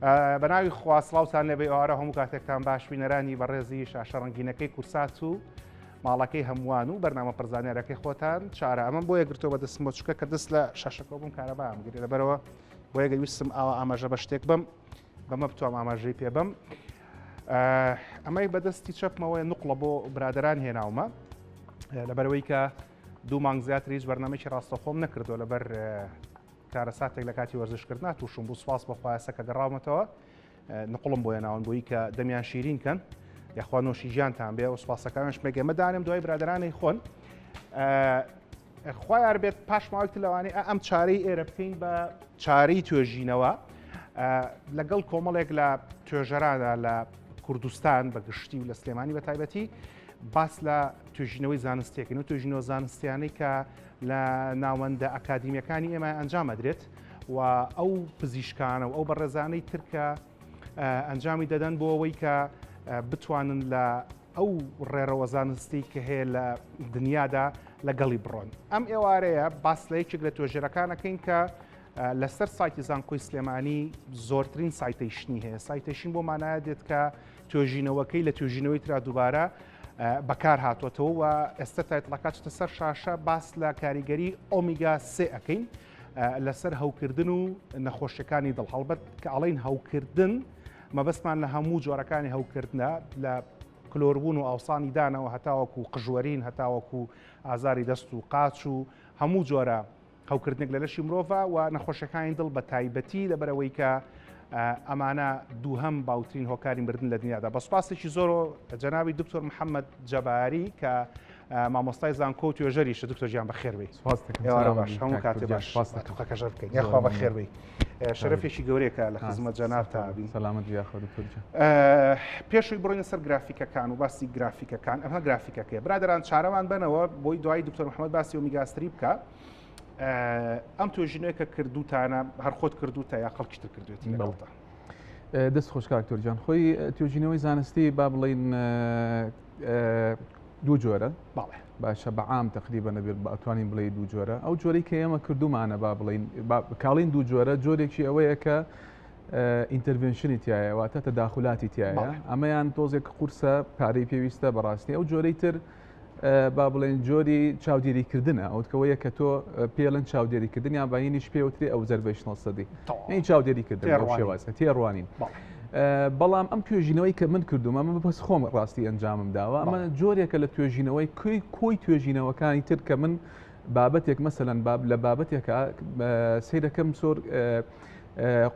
بەناوی خواسڵاوتان لەبێ ئەوارە هەموو کاتێکتان باش بینەرانی بەڕێزی شاشە ڕەنگینەکەی کورسات و ماڵەکەی هەمووان و بەرنامە پرزانێرەکەی خۆتان چارە ئەمە بۆ یەگرتەوە بە دەستمە چکە کە دەست لە شاشەکە بووم کارەبام گرێ لەبەرەوە بۆ یەگە ویستم ئاوا ئاماژە بە شتێک بم بەمە بتوام ئاماژەی پێ بم ئەمەی بەدەستی چەپمەوەی نوقڵە بۆ برادران هێناومە لەبەرەوەی کە دوو مانگ زیاتر هیچ بەرنامەیەکی ڕاستەخۆم نەکردو لەبەر کارە ساتێک لە کاتی وەرزشکردنا تووشم بوو سواس بەخوایەسە کە گەڕاومەتەوە نقڵم بۆ هێناون بۆی کە دەمیان شیرین کەن یاخوا نۆشی ژیانتان بێ و سوپاسەکانش مێگەمە دانم دوای برادرانی خۆن خوای یار بێت پاش ماوەیەک لەوانەیە ئەم چارەی ئێرە بکەین بە چارەی توێژینەوە لەگەڵ کۆمەڵێک لە توێژەرانە لە کوردستان بە گشتی و لە سلێمانی بە تایبەتی باس لە توێژینەوەی زانستیەکەین و توێژینەوە زانستیانەی کە لە ناوەندە ئەکادیمیەکانی ئێمە ئەنجام ئەدرێت و ئەو پزیشکانە و ئەو بەڕێزانەی ترکە ئەنجامی دەدەن بۆ ئەوەی کە بتوانن لە ئەو ڕێڕەوە زانستی کە هەیە لە دنیادا لەگەڵی بڕۆن. ئەم ئێوارەیە باس لە یەکێک لە توێژەرەکانەکەین کە لەسەر سایتی زانکۆی سلێمانی زۆرترین سایتەیشتنی هەیە. سایتەیشتن بۆ مانایە دێت کە توێژینەوەکەی لە توێژینەوەی ترا دووبارە بەکار هاتووەتەوە و ئێستا تایتڵەکە چتە سەر شاشە باس لە کاریگەری ئۆمیگا 3 ئەەکەین لەسەر هەوکردن و نەخۆشیەکانی دڵ هەڵبەت کە ئەڵین هەوکردن مەبەستمان لە هەموو جۆرەکانی هەوکردنە لە کلۆربوون و ئاوسانی دانەوە هەتاوەکو قژوەرین هەتاوەکو ئازاری دەست و قاچ و هەموو جۆرە هەوکردنێک لە لەشی مرۆڤ و نەخۆشیەکانی دڵ بە تایبەتی لەبەرەوەی کە ئەمانە دووهەم باوترین هۆکاری مردن لە دنیادا. بە سوپاسێکی زۆر جەنابی دکتۆر محەممەد جەباری کە مامۆستای زانکۆ و توێژەریشە دکتۆر گیان بەخێربەی باش هەموو کاتێ باش قەکەژە بکەین یاخوا بەخێربەی شەرەفێکی گەورەیەکە لە خزمەت جەنابتا بین. سەلامەت یاخوا دکتۆر جان. پێشووی بڕۆینە سەر گرافیکەکان و باسی گرافیکەکان ئەمە گرافیکەکەیە برادران چارەوان بنەوە بۆی دوای دکتۆر محەممەد باسی ئۆمیگا 3 بکە ئەم توێژینەیە کە کردوتانە هەر خۆت کردوتە یا خەڵکیتر کردوێتی لەگەڵتە. دەست خۆش کاکتۆر جان خۆی توێژینەوەی زانستی با بڵین دوو جۆرە باشە بەعام تقریبا نەبێت ئەتوانین بڵێ دوو جۆرە ئەو جۆرەی کە ئێمە کردومانە با بڵین کاڵین دوو جۆرە جۆرێکی ئەوەیە کە ئینتەرڤێنشنی تایە واتە تەداخلاتی تایە ئەمەیان تۆزێک قورسە پارەی پێویستە بەڕاستی ئەو جۆرەی تر با بڵێن جۆری چاودێریکردنە ئەوکەوەیە کە تۆ پێڵەن چاودێریکردن یان باینیش پێوتری ئەوبزەرڤیشنەل ستەدی این چاودێریکردن شێوازە تێڕوانین. بەڵام ئەم توێژینەوەی کە من کردوم ئەمە بەس خۆم ڕاستی ئەنجامم داوە ئەمە جۆرێکە لە توێژینەوەی کۆی توێژینەوەکانی تر کە من بابەتێک مەسەلەن لە بابەتێکە سەی دەکەم زۆر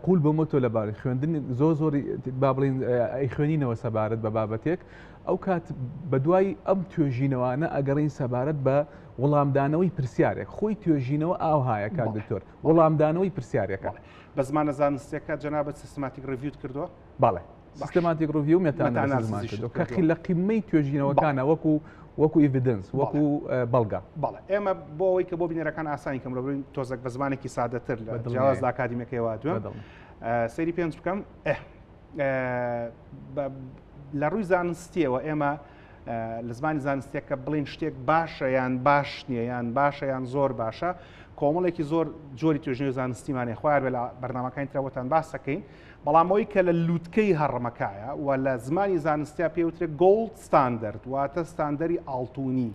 قول بمۆتۆ لەبارەی خوێندن زۆری با بڵین ئەی خوێنینەوە سەبارەت بە بابەتێک ئەو کات بە دوای ئەم توێژینەوەانە ئەگەڕین سەبارەت بە وەڵامدانەوەی پرسیارێک خۆی توێژینەوە ئاوهایە کات دکتۆر وەڵامدانەوەی پرسیارێکە بە زمانە زانستیەکە جەنابەت سیستماتیک ڕیڤیوت کردووە؟ بەڵێ سیستماتیک ڕیڤیو مێتانەزمان کردو کە لە قیمەی توێژینەوەکانە وەکو ئیڤیدنس وەکو بەڵگا. بەڵێ ئێمە بۆ ئەوەی کە بۆ بینەرەکان ئاسانی کەم ڕۆبین تۆزێک بە زمانێکی سادەتر لە جیاواز لە ئاکادیمیەکەیەوە دوێ سەیری پێنج بکەم لە ڕووی زانستیەوە ئێمە لە زمانی زانستیەکە بڵین شتێک باشە یان باش نییە یان باشە یان زۆر باشە کۆمەڵێکی زۆر جۆری توێژینەوەی زانستیمانێ خوار بێ لە بەرنامەکانی ترەوەتان باس دەکەین بەڵام ئەوەی کە لە لووتکەی هەڕەمەکایە و لە زمانی زانستیا پێوترێت گۆڵد ستاندەرد واتە ستاندەری ئاڵتوونی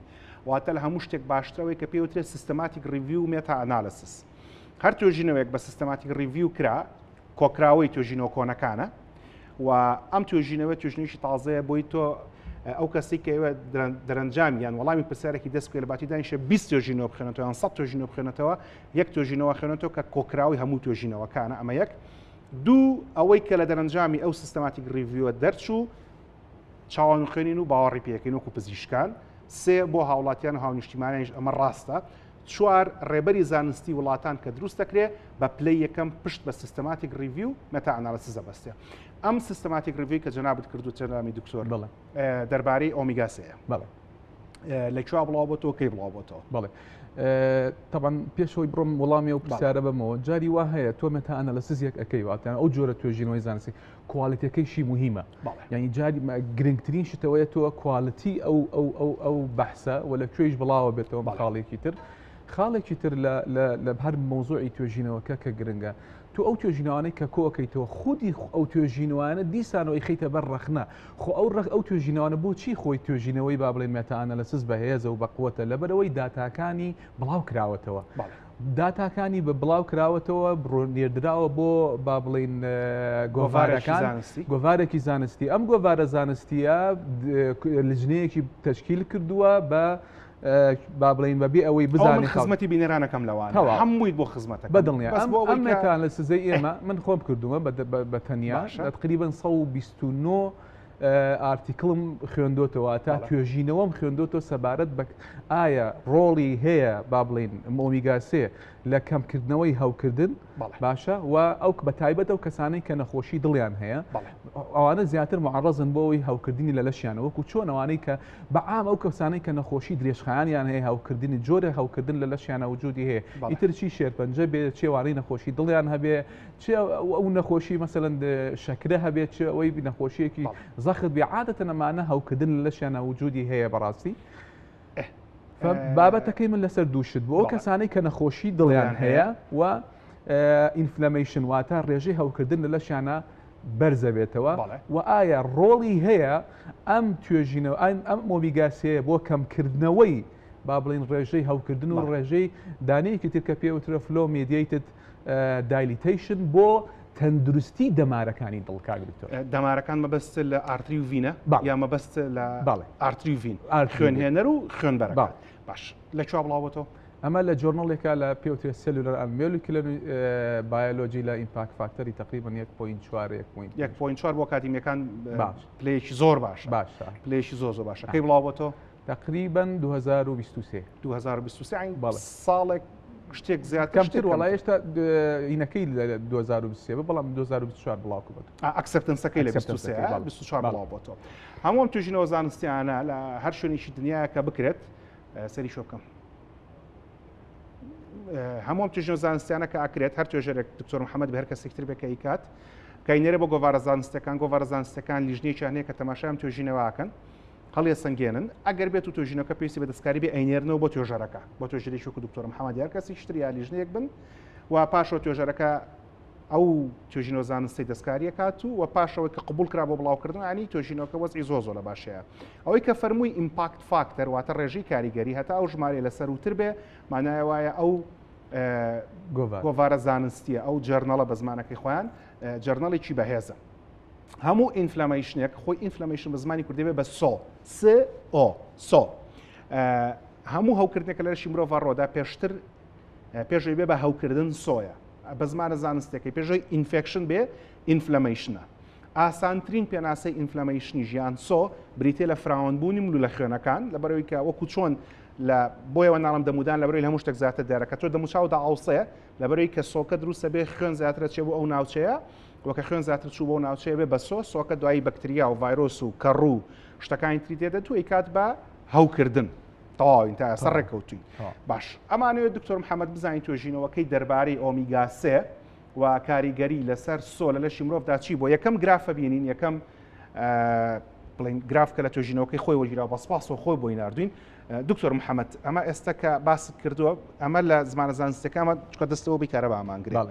واتە لە هەموو شتێک باشترەوەی کە پێوترێت سیستماتیک ریڤیو و مێتا ئەنالیسیس هەر توێژینەوەیەک بە سیستماتیک ریڤیو کرا کۆکراوەی توێژینەوە کۆنەکانە و ئەم توێژینەوەی تازەیە بۆی تۆ ئەو کەسی کە ئێوە دەرەنجامیان وەڵامی پرسیارێکی دەست پێ لە باتی دانیشە 20 توێژینەوە بخوێنێتەوە یان 100 توێژینەوە بخوێنێتەوە یەک توێژینەوە خوێنێتەوە کە کۆکراوی هەموو توێژینەوەکانە ئەمە یەک دوو ئەوەی کە لە دەرەنجامی ئەو سیستماتیک ریڤیوە دەرچوو چاوان خوێنین و باوەڕی پێکەین وەکو پزیشکان سێ بۆ هاوڵاتیان و هاونیشتیمانیش ئەمە ڕاستە چوار ڕێبەری زانستی وڵاتان کە دروست دەکرێ بە پلەی یەکەم پشت بە سیستماتیک ریڤیو مێتا ئەنالیسیس دەبەستێ ئەم سیستماتیک ریڤیو کە جەنابەت کردو جەنابی دکتۆر دەربارەی ئۆمیگا 3 بەڵێ لەکوێ بڵاو بۆتەوە کەی بڵاو بۆتەوە بەڵێ طبعا پێشەوەی بڕۆم وەڵامی و پرسیارە بمەوە جاری وا هەیە تۆ مێتا ئەنالیسیسێک ئەەکەی واتیان ئەو جۆرە توێژینەوەی زانستی کوالیتیەکەیشی مهمە یعنی جاری گرنگترین شتەوەیە تۆ کوالیتی ئەو بەحسە و لەکوێش بڵاوە بێتەوە بەخاڵێکی تر خاڵێکی تر لە هەر مۆزوعی توێژینەوەکە کە گرنگە تو ئەو توێژینەوانەی کە کۆکەیتەوە خودی ئەو توێژینەوانە دیسانەوەی خەیتە بەر ڕەخنە خۆ ئەو توێژینەوانە بۆچی خۆی توێژینەوەی با بڵێن مێتەئانەلەسیس بەهێزە و بەقووەتە لەبەرەوەی داتاکانی بڵاو کراوەتەوە. داتاکانی بە بڵاو کراوەتەوە بڕۆنێردراوە بۆ با بڵین گۆڤارێکی زانستی ئەم گۆڤارە زانستیە لژنەیەکی تەشکیل کردووە بە با بڵین بەبێ ئەوەی بزانین خزمەتی بینەرانەکەم لەوان هەمووی بۆ خزمەتە بەدڵنیە ئەم مێتەئانەلەسیزەی ئێمە من خۆم کردووە بە تەنیا تقریباً 129 ئارتیکڵم خوێندۆتەوە تا توێژینەوەم خوێندۆتەوە سەبارەت بە ئایا ڕۆڵی هەیە با بڵین ئۆمیگا-3 لە کەمکردنەوەی هەوکردن باشە و ئەو بە تایبەت ئەو کەسانەی کە نەخۆشی دڵیان هەیە ئەوانە زیاتر معڕەزن بۆەوەی هەوکردنی لە لەشیانە وەکو چۆن ئەوانەی کە بەعام ئەو کەسانەی کە نەخۆشی درێژخایانیان هەیە هەوکردنی جۆرە هەوکردن لە لەشیانە وجودی هەیە ئیتر چی شێرپەنجە بێ چێوانەی نەخۆشی دڵیان هەبێ چ ئەو نەخۆشی مەسەلەن شەکرە هەبێت چ ئەوەی نەخۆشیەکی زەخت بێ عادەتەن ئەمانە هەوکردن لە لەشیانە وجودی هەیە بەڕاستی بابەتەکەی من لەسەر دووشت بۆ کەسانەی کە نەخۆشی دڵیان هەیە و ئینفلەمیشن واتە ڕێژەی هەوکردن لە لەشیانە بەرزە بێتەوە و ئایا ڕۆڵی هەیە ئەم توێژینەوە ئەم ئۆمیگا-3 بۆ کەمکردنەوەی با بڵین ڕێژەی هەوکردن و ڕێژەی دانەیەکی تر کە پێوترە فلۆ مێدیەیتد دایلیتیشن بۆ تەندروستی دەمارەکانی دڵکاک دکتۆر دەمارەکان مەبەست لە ئارتری و ڤینە یا مەبەست لە ئارتری و ڤین خوێنهێنەر و خوێنبەرەکان باش لەکوێ بڵاوەتەوە ئەمە لە جۆرنڵێکە لە پێوترێ سێلولەر ئەند مۆلیکولەر بایۆلۆجی لە ئیمپاکت فاکتەری تقریباً 1.4 بۆ کاتیمەکان پلەیەکی زۆر باشە پلەیەکی زۆر باشە کەی بڵاوەتەوە تقریباً 2023 ساڵێک شتێک زیاتر کەمتر وڵای هێشتا ئینەکەی لە 2023 بەڵام 2024 بڵاوکە بێت ئەکسپتنسەکەی لە 24 بڵاوبێتەوە هەموو ئەم توێژینەوە زانستیانە لە هەر شوێنێکی دنیاە کە بکرێت سەری شۆ بکەم هەموو ئەم توێژینەوە زانستیانە کە ئاکرێت هەر توێژەرێک دکتۆر محەممەد بە هەر کەسێکتر بێ کە ئیکات کاینێرە بۆ گۆڤارە زانستەکان لیژنەیەکیان هەیە کە تەماشای ئەم توێژینەوەکەن هەڵێ سنگێنن ئەگەر بێت و توێژینەکە پێویستی بە دەستکاری بێ ئەینێرنەوە بۆ توێژەرەکە بۆ توێژەرێکی وەکو دکتۆر محەممەد یار کەسی شتر یا لیژنەیەک بن و پاشەوە توێژەرەکە ئەو توێژینەوە زانستی دەستکاریە کات و پاشەوەی کە قبول کرا بۆ بڵاوکردن ینی توێژینەوەکە وەزعی زۆر لە باشەیە ئەوەی کە فەرمووی ئیمپاکت فاکتەر واتە ڕێژەی کاریگەری هەتا ئەو ژمارە لەسەر وتر بێ مانایە وایە ئەو گۆڤارە زانستیە ئەو جەرنەڵە بە زمانەکەی خۆیان جەرنەڵێکی بەهێزە هەموو ئینفلەمیشنێک خۆی ئینفلەمیشن بە زمانی کوردی بێ بە سۆ هەموو هەوکردنێکە لە لەشی مرۆڤ ڕۆدا پێشتر پێشەوەی بێ بە هەوکردن سۆیە بە زمانە زانستێکی پێشەوەی ئینفێکشن بێ ئینفلەمیشنە ئاسانترین پێناسەی ئینفلەمیشنی ژیان سۆ بریتێ لە فراوانبوونی ملو لە خوێنەکان لەبەرەوەی کە وەکو چۆن لە بۆیەوە ناڵم دەمودان لەبەرەوەی هەموو شتێک زیاتر دیارەکە تۆ دەموچاودا ئاوسەیە لەبەرەوەی کە سۆکە دروستە بێ خوێن زیاترە چێ بۆ ئەو ناوچەیە وەکە خوێن زیاتر چوو بۆ ناوچەیە بێ بە سۆکە دوایی بەکتریا و ڤایرۆس و کەڕوو شتەکانی تری تێدە تو ئیکات بە هەوکردن تەواوین تا ئێستا ڕێکەوتووی باش ئەمانەوێت دکتۆر محەممەد بزانین توێژینەوەکەی دەربارەی ئۆمیگا-3 و کاریگەری لەسەر سۆ لە لەشی مرۆڤدا چی بۆ یەکەم گرافە بینین یەکەم بڵین گرافکە لە توێژینەوەکەی خۆی وەگیرا بەسپاس و خۆی بۆی ناردوین دکتۆر محەممەد ئەمە ئێستا کە باست کردووە ئەمە لە زمانە زانستەکەمە چکە دەستەوە بیکارە بە ئامانگرێت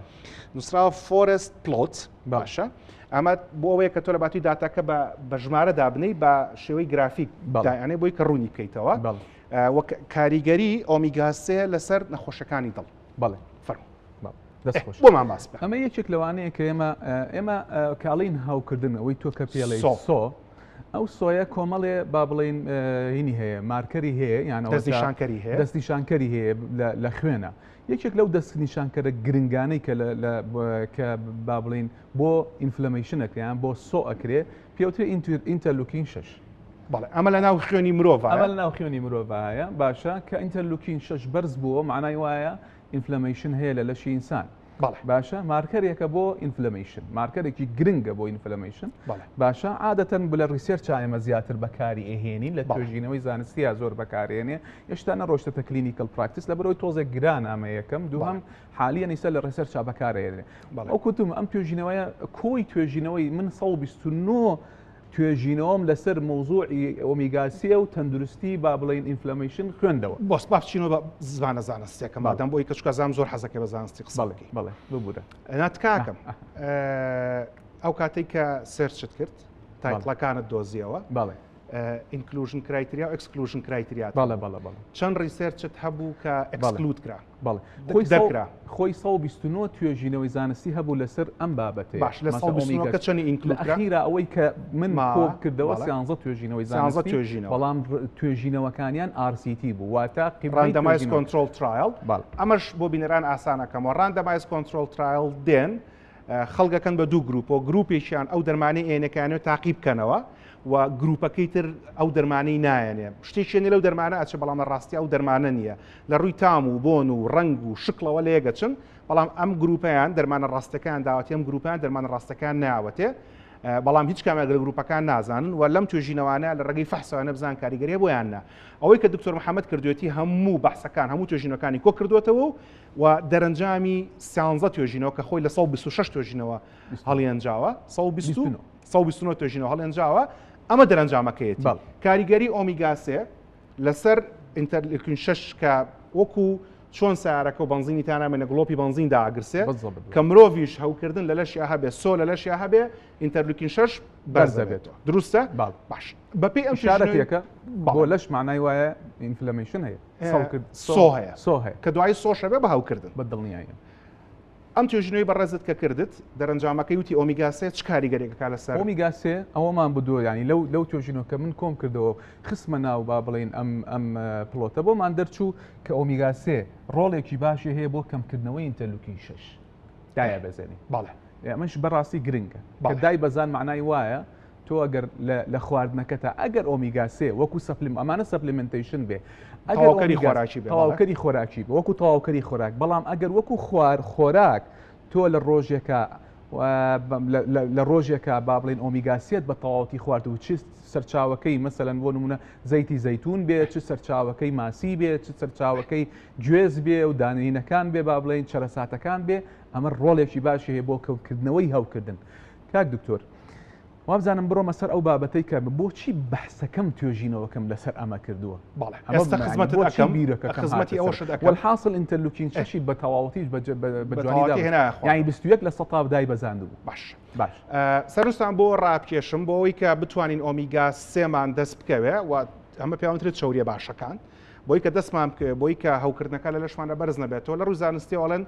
نووسراوە فۆرست پلۆت باشە ئەمە بۆ ئەوەیە کە تۆ لە باتوی داتاکە بە ژمارە دابنەی بە شێوەی گرافیک دایانێ بۆی کە ڕوونی بکەیتەوە کاریگەری ئۆمیگا-3 لەسەر نەخۆشەکانی دڵ بەڵێ بۆمان باس ئەمە یەکێک لەوانەیە کە ئێمە کاڵین هاوکردن ئەوەی تۆ کە پێڵی سۆ ئەو سۆیە کۆمەڵێ با بڵین هینی هەیە مارکەری هەیە یان دەستنیشانکەری هەیە لە خوێنە یەکێک لەو دەستنیشانکەرە گرنگانەی کە با بڵین بۆ ئینفلەمیشنەکەیان بۆ سۆ ئەکرێ پێوترێ ئینتەرلوکین 6 ئەمە لە ناو خوێنی مرۆڤ ئەمە لە ناو خوێنی مرۆڤایە باشە کە ئینتەرلوکین 6 بەرز بووە معنای وایە ئینفلەمیشن هەیە لە لەشی ئینسان باشە مارکەرێکە بۆ ئینفلەمیشن مارکەرێکی گرنگە بۆ ئینفلەمیشن باشە عادەتەن بلە ریسێرچ ئێمە زیاتر بەکاری ئەهێنین لە توێژینەوەی زانستیە زۆر بەکارێنێ هێشتا نەڕۆشتە کلینیکل پراکتیس لەبەرەوەی تۆزێک گران ئەمە یەکەم دووەم حالیە نیسە لە ریسێرچ بەکارێنێ ئەو کوتم ئەم توێژینەوەیە کۆی توێژینەوەی من 129 توێژینەوەم لەسەر مۆزوعی ئۆمیگا 3 و تەندروستی با بڵین ئینفلەمیشن خوێندەوە. بۆس باچینەوە بە زمانە زانستیەکەم بادەم بۆی کە چکە زانم زۆر حەزەکە بە زانستی قسەڵکی. بەڵێ ببوورە. ناتکاکەم ئەو کاتێک کە سێرچت کرد تایتڵەکانت دۆزیەوە. بەڵێ. inclusion criteria و exclusion criteria. بەڵێ بەڵێ بەڵێ. چەند ریسێرچت هەبوو کە exclude کرا. بەڵێ. خۆی 129 توێژینەوەی زانستی هەبوو لەسەر ئەم بابەتەیە. باش لە 129 کە چەندی include کرا؟ ئەخیرا ئەوەی کە من کۆب کردەوە 13 توێژینەوەی زانستی بەڵام توێژینەوەکانیان RCT بوو واتە randomized control trial. ئەمەش بۆ بینەران ئاسانەکەمەوە randomized control trial دێن خەڵگەکەن بە دوو گروپ و گروپێکیان ئەو دەرمانەی ئێنەکانەوە تاقیب بکەنەوە و گروپەکەی تر ئەو دەرمانەی نایەنێ شتێکێنی لەو دەرمانە ئەچە بەڵام ڕاستی ئەو دەرمانە نییە لە ڕووی تام و بۆن و ڕنگ و شکڵەوە لێگەچن بەڵام ئەم گروپیان دەرمانە ڕاستەکان داوەتی ئەم گروپیان دەرمانە ڕاستەکان ناوەتێ بەڵام هیچ کامێک لە گروپەکان نازانن و لەم توێژینەوانە لە ڕێگەی فەحسەوە نەبزان کاریگەریە بۆیان نا ئەوەی کە دکتۆر محەممەد کردوێتی هەموو بەحسەکان هەموو توێژینەکانی کۆ کردوێتەوە و دەرەنجامی 13 توێژینەوە کە خۆی لە 126 توێژینەوە هەڵیەنجاوە 129 توێژینەوە هەڵێنجاوە ئەمە دەرەنجامەکەیەتی کاریگەری ئۆمیگا 3 لەسەر ئینتەرلیوکین 6 کە وەکو چۆن سیارەکە و بنزینی تانامێنە گڵۆپی بنزین داگرسێ کە مرۆڤیش هەوکردن لە لەشیا هەبێ سۆ لە لەشیا هەبێ ئینتەرلیوکین 6 بەرز دەبێتەوە دروستە باش بەپێی ئەم شارەتێکە بۆ لەش معنای وایە ئینفلەمیشن هەیە سۆ هەیە کە دوای سۆش هەبێ بە هەوکردن بە دڵنیایە ئەم توێژینەوەی بەڕێزت کە کردت دەرەنجامەکەی وتی ئۆمیگا 3 چ کاریگەرێکەکە لەسەر ئۆمیگا 3 ئەوەمان بدووە ینی لەو توێژینەوە کە من کۆم کردەوە خسمە ناو با بڵین ئەم پلۆتە بۆمان دەرچوو کە ئۆمیگا 3 ڕۆڵێکی باشی هەیە بۆ کەمکردنەوەی ئینتەرلیوکین 6 دایە بەزێنی بەڵێ ئەمەش بەڕاستی گرنگە کە دای بەزان معنای وایە تۆ ئەگەر لە خواردنەکەتە ئەگەر ئۆمیگا 3 وەکو ئەمانە سەپلیمنتیشن بێ تەواوکەری خۆراکی بێ وەکو تەواوکەری خۆراک بەڵام ئەگەر وەکو خۆراک تۆ لە ڕۆژێکە با بڵین ئۆمیگا 3 بە تەواوەتی خوارد و چ سەرچاوەکەی مەسەلەن بۆ نمونە زەیتی زەیتون بێ چ سەرچاوەکەی ماسی بێ چ سەرچاوەکەی گوێز بێ و دانینەکان بێ با بڵین چەرەساتەکان بێ ئەمە ڕۆڵێکی باشی هەیە بۆ کەوتکردنەوەی هەوکردن کاک دکتۆر وابزانم بڕۆمە سەر ئەو بابەتەی کە بۆچی بەحسەکەم توێژینەوەکەم لەسەر ئەمە کردووە والحاصل ئینتەرلیوکین 6 بە تەواوەتیش بەجوانی یعنی 21 لە 100 دای بەزاندوو باش سەرنجتان بۆ ڕابکێشم بۆ ئەوەی کە بتوانین ئۆمیگا 3مان دەست بکەوێ و ئەمە پێوانترێت شەوریە باشەکان بۆی کە دەستمان بکەوێ بۆی کە هەوکردنەکە لە لەشمانە بەرز نەبێتەوە لە ڕووی زانستی ئەڵێن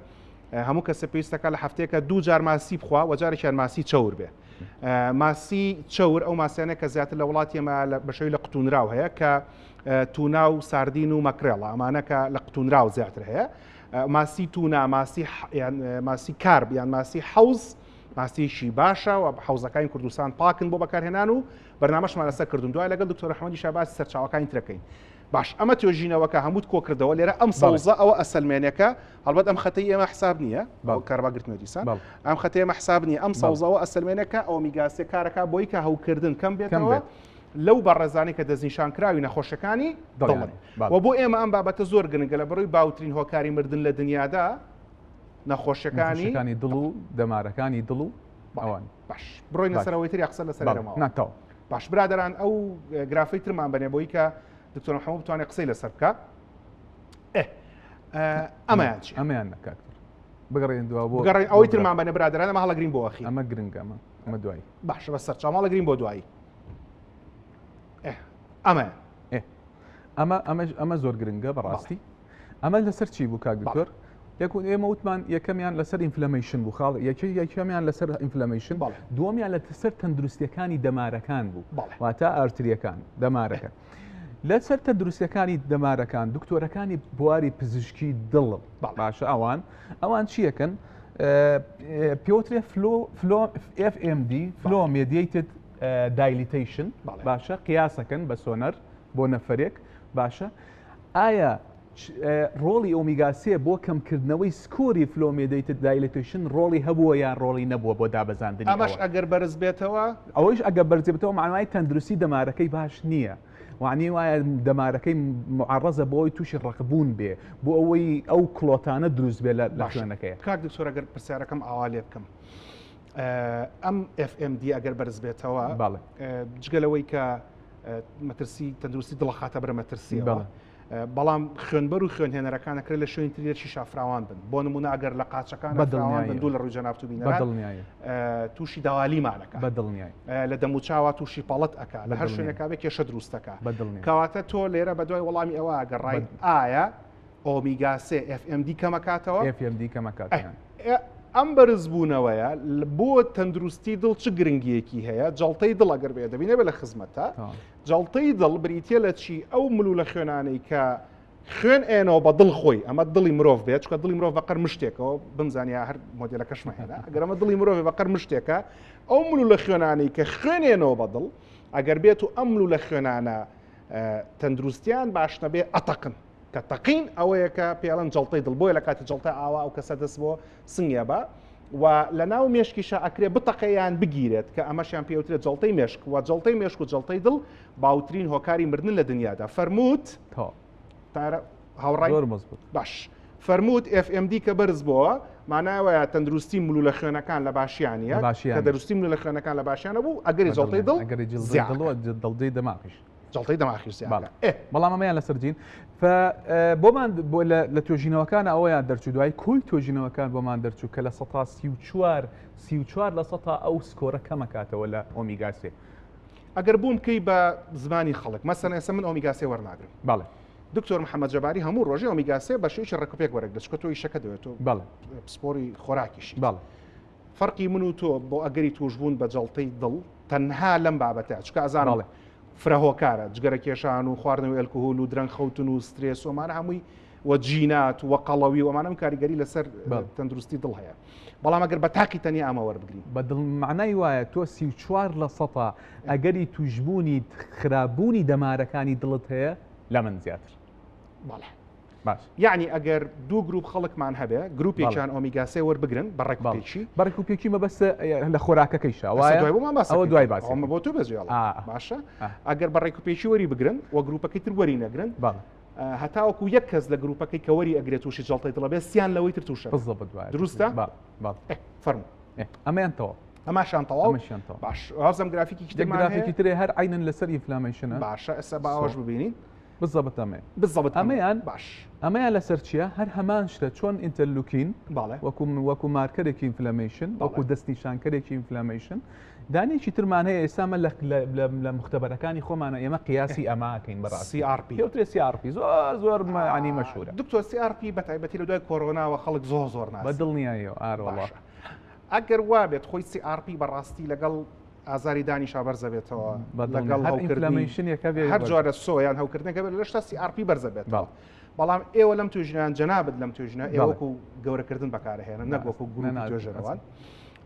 هەموو کەسە پێویستەکە لە هەفتەیەکە 2 جار ماسی بخوا و جارێکیان ماسی چەور بێ ماسی چەور ئەو ماسیانە کە زیاتر لە وڵاتی ئێمە بەشەوەی لە قوتونراو هەیە کە تونا و ساردین و مەکرێڵە ئەمانە کە لە قوتونراو زیاتر هەیە ماسی تونا ماسی کارب یان ماسی حەوز ماسیشی باشە و حەوزەکانی کوردستان پاکن بۆ بەکارهێنان و بەرنامەشمان لەسەر کردوون دوای لەگەڵ دکتۆر حەمەدی شاباسی سەرچاوەکانی ترەکەین باش ئەمە توێژینەوەکە هەمووت کۆکردەوە لێرە ئەم سەوزە ئەوە ئەسەلمێنەکە هەڵبەت ئەم خەتەی ئێمە حساب نییە کارەباگرتنەوە دیسان ئەم خەتەی ئێمە حساب نییە ئەم سەوزەوە ئەسەلمێنەکە ئۆمیگا 3 کارەکە بۆی کە هەوکردن کەم بێتەوە لەو بەڕێزانەی کە دەستنیشان کراوی نەخۆشەکانی دڵن و بۆ ئێمە ئەم بابەتە زۆر گرنگە لە بەڕووی باوترین هۆکاری مردن لە دنیادا نەخۆشەکانی دڵ و دەمارەکانی دڵ و ئەوان باش بڕۆینە سەرەوەیتری قسە لەسەرەوە ناتەوە باش برادران ئەو گرافەی ترمان بنێ بۆی کە دکتۆر محەممەد بتوانێت قسەی لەسەر بکە ئەمەیان چی ئەمەیان نەکاتر بگەڕێن دوا بۆ گەڕێن ئەوەی ترمان بنێ برادران ئەمە هەڵەگرین بۆ ئەخی ئەمە گرنگە ئەمە دوایی باشە بە سەرچاو هەڵەگرین بۆ دوایی ئەمە زۆر گرنگە بەڕاستی ئەمە لەسەر چی بوو کاک دکتۆر یەکون ئێمە وتمان یەکەمیان لەسەر ئینفلەمیشن بوو خاڵ یەکەمیان لەسەر ئینفلەمیشن دووەمیان لەسەر تەندروستیەکانی دەمارەکان بوو واتە ئارتریەکان دەمارەکە لەسەر تەندروستیەکانی دەمارەکان دکتۆرەکانی بواری پزیشکی دڵ باشە ئەوان چیەکەن پێوترێ FMD فلۆ مێدیەیتد دایلیتیشن باشە قیاسەکەن بە سۆنەر بۆ نەفرێک باشە ئایا ڕۆڵی ئۆمیگا 3 بۆ کەمکردنەوەی سکۆری فلۆمێدیتد دایلیتیشن ڕۆڵی هەبووە یان ڕۆڵی نەبووە بۆ دابەزاندنی ئەمەش ئەگەر بەرز بێتەوە ئەوەش ئەگەر بەرز بێتەوە معنای تەندروستی دەمارەکەی باش نییە وانی وایە دەمارەکەی معڕەزە بۆەوەی تووشی ڕقبوون بێ بۆ ئەوەی ئەو کڵۆتانە دروست بێ لە شوێنەکەی کاک دکتۆر ئەگەر پرسیارەکەم ئاوا لێ بکەم ئەم FMD ئەگەر بەرز بێتەوە جگەلەوەی کە مەترسی تەندروستی دڵەخاتە برە مەترسیەوە بەڵام خوێنبەر و خوێنهێنەرەکانەکرێت لە شوێنی تریەکی شافراوان بن بۆ نمونە ئەگەر لە قاچەکان بەدڵنیان بن دوو لە ڕووی جەنابەت و بینەران تووشی داوالیمانەکە بەدڵنیای لە دەموچاوە تووشی پەڵەت ئەکا لە هەر شوێنێکا بێ کێشە دروستەکە کەواتە تۆ لێرە بە دوای وەڵامی ئەوە ئەگەڕای ئایا ئۆمیگا 3 FMD کەمەکاتەوە FMD کەمەکاتیان ئەم بەرزبوونەوەیە بۆ تەندروستی دڵ چ گرنگیەکی هەیە جەڵتەی دڵ ئەگەر بێ دەبینێ بە لە خزمەتە جەڵتەی دڵ بریتە لە چی ئەو ملو لە خوێنانەی کە خوێن ئێنەوە بە دڵ خۆی ئەمە دڵی مرۆڤ بێت چکە دڵی مرۆڤ بەقەر مشتێکەوە بمزانیا هەر مۆدیلەکەشمە هێنا ئەگەر ئەمە دڵی مرۆڤ بەقەر مشتێکە ئەو ملو لە خوێنانەی کە خوێنێنەوە بە دڵ ئەگەر بێت و ئەم ملو لە خوێنانە تەندروستیان باش نەبێ ئەتەقن کە تەقین ئەوەیە کە پێڵەن جەڵتەی دڵ بۆیە لە کاتی جەڵتە ئاوا ئەو کەسە دەست بۆ سنگە بە و لە ناو مێشکیشە ئەکرێ بتەقەیان بگیرێت کە ئەمەشیان پێوترێت جەڵتەی مێشک و جەڵتەی مێشک و جەڵتەی دڵ باوترین هۆکاری مردن لە دنیادا فەرمووت هاوڕای باش فەرمووت FMD کە بەرز بووە مانایوەیە تەندروستی ملو لە خوێنەکان لە باشیانە کە دەروستی ملو لە خوێنەکان لە باشیانە بوو ئەگەری جەڵتەی دڵ دڵدەی دەماقیش جەڵتەی دەماخیش بەڵام ئەمەیان لەسەرجین بۆمان لە توێژینەوەکان ئەوەیان دەرچوو دوای کۆی توێژینەوەکان بۆمان دەرچوو کە لە 34 لە سەتا ئەو سکۆرە کەمەکاتەوە لە ئۆمیگا 3 ئەگەر بووم کەی بە زمانی خەڵک مەسەن ئێستا من ئۆمیگا 3 وەرناگرم بەڵێ دکتۆر محەممەد جەباری هەموو ڕۆژێ ئۆمیگا 3 بە شێوی ڕێکوپێک وەرەک دەچکە تۆی شەکە دەوێتەوە بەڵێ پسپۆری خۆراکیشی بەڵێ فەرقی من و تۆ بۆ ئەگەری توشبوون بە جەڵتەی دڵ تەنها لەم بابەتە چکە ئازانڵێ فرەهۆکارە جگەرە کێشان و خواردنەوەی ئەلکۆهۆل و درەنگ خەوتن و سترێس ومانە هەمووی وەجینات و قەڵەوی ومانەم کاریگەری لەسەر تەندروستی دڵ هەیە بەڵام ئەگەر بە تاقی تەنیا ئەمە وەربگرین بە دڵ معنای وایە تۆ 34 لە سەتا ئەگەری توشبوونی خراببوونی دەمارەکانی دڵت هەیە لە من زیاتر بەڵێ باش یعنی ئەگەر دوو گروپ خەڵکمان هەبێ گروپێکیان ئۆمیگا 3 وەربگرن بەڕێکوپێکی بەڕێکوپێکی مەبەستە لە خۆراکەکەیشە ئەوە دوای باس ئەمە بۆ تۆ بەزیێڵ باشە ئەگەر بەڕێکوپێکی وەری بگرن و گروپەکەی تر وەری نەگرن هەتاوەکو یەک کەس لە گروپەکەی کە وەری ئەگرێت تووشی جەڵتەی دڵە بێ سیان لەوەی تر تووشە دروستە فەرموو ئەمەیانتەوە ئەماشان تەواو باش هەزم گرافیکی گرافیکی ترێ هەر عینن لەسەر ئینفلامێشنە باشە ئێستا باوەش ببینین بالضبط ئەمەیان باش ئەمەیان لەسەر چیە هەر هەمان شتە چۆن ئینتەرلوکین وەکو مارکەرێکی ئینفلامێشن وەکو دەستنیشانکەرێکی ئینفلامێشن دانێکی ترمان هەیە ئێستا لە مختبەرەکانی خۆمانە ئێمە قیاسی ئەماکەین بەڕاستی CRP زۆر عنی مەشهورە دکتۆر CRP بەتایبەتی لە دوای کۆڕۆناوە خەڵک زۆر ناس بە دڵنیایەوە ئاڕۆڵە ئەگەر وابێت خۆی CRP بەڕاستی لەگەڵ ئازاری دانیشا بەرزە بێتەوە لەگەڵ هەر جۆرە سۆیان هەوکردنەکە بێت لەشتا CRP بەرزە بێتەوە بەڵام ئێوە لەم توێژینیان جەنابەت لەم توێژینە ئێوەکو گەورەکردن بەکارهێنن نەگوەکو گروپی توێژەرەوان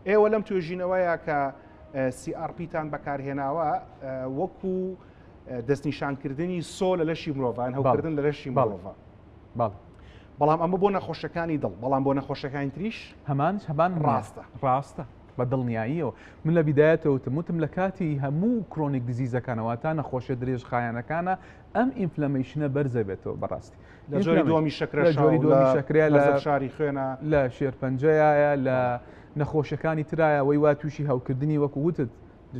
ئێوە لەم توێژینەوەیە کە CRPتان بەکارهێناوە وەکو دەستنیشانکردنی سۆ لە لەشی مرۆڤان هەوکردن لە لەشی مرۆڤ بەڵام ئەمە بۆ نەخۆشەکانی دڵ بەڵام بۆ نەخۆشەکانی تریش هەمان ڕاستە بە دڵنیاییەوە من لە بیدایەتەوە وتم لە کاتی هەموو کرۆنیک دیزیزەکانەوە تا نەخۆشە درێژ خایانەکانە ئەم ئینفلەمەیشنە بەرزە بێتەوە بەڕاستی لە جۆری دووەمی شەکرە لە شاری خوێنە لە شێرپەنجەیە لە نەخۆشەکانی ترایە وەی وا تووشی هەوکردنی وەکو وتت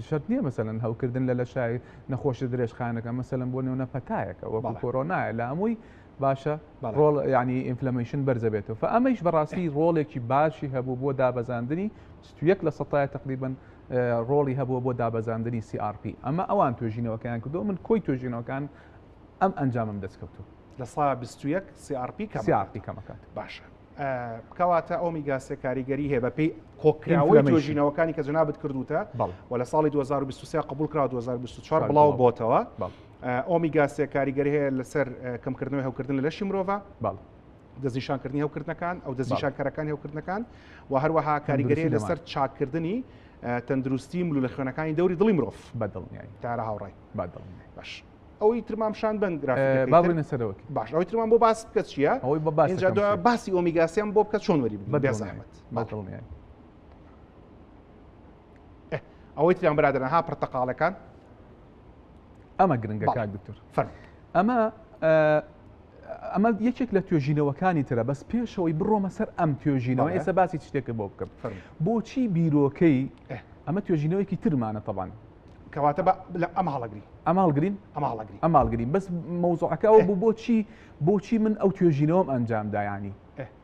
شەرت نییە مەسەلەن هەوکردن لە لەشای نەخۆشە درێژ خانەکە مەسەلەن بۆ نێونە پەتایەکە وەکو کۆرۆنایە لە هەمووی باشە ڕۆڵ ینی ئینفلەمەیشن بەرزە بێتەوە فەمەش بەڕاستی ڕۆڵێکی باشی هەبوو بۆ دابەزاندنی 1 لە سەتای تقریبن ڕۆڵی هەبووە بۆ دابەزاندنی CRP ئەمە ئەوان توێژینەوەکەیان کردو من کۆی توێژینەوەکان ئەم ئەنجامم دەستکەوتو لە سا 21 CRP کەمەکات باشە کەواتە ئۆمیگا 3 کاریگەری هەیە بە پێی کۆکراوەی توێژینەوەکانی کە جەنابەت کردوتە و لە ساڵی 2023 قبول کرا 2024 بڵاو بۆتەوە ئۆمیگا 3 کاریگەری هەیە لەسەر کەمکردنەوەی هەوکردن لە لەشی مرۆڤ دەستنیشانکردنی هەوکردنەکان ئەو دەستنیشانکەرەکانی هەوکردنەکان و هەروەها کاریگەری لەسەر چاکردنی تەندروستی ملو لە خوێنەکانی دەوری دڵی مرۆڤ بەدڵنیایی تارە هاوڕای باش ئەوەی ترمامشان بن گرافیک سەرەوەک باش ئەوەی ترمان بۆ باس بکە چییە ئەوەی بە اینجا باسی ئۆمیگا 3 بۆ بکە چۆن وەری بێ زەحمەت بەدڵنیایی ئەوەی تریان برادران ها پرتەقاڵەکان ئەمە گرنگە کاک دکتۆر فەرم ئەمە ئەمە یەکێک لە توێژینەوەکانی ترە بەس پێشەوەی بڕۆمە سەر ئەم توێژینەوە ئێستا باسی شتێکە بۆ بکەم بۆچی بیرۆکەی ئەمە توێژینەوەیکی ترمانە طبعاً کەواتە ئەم هەڵەگری ئەماڵگرین بەس مەوزوعەکەەوە بوو بۆچی من ئەو توێژینەوەم ئەنجامدا ینی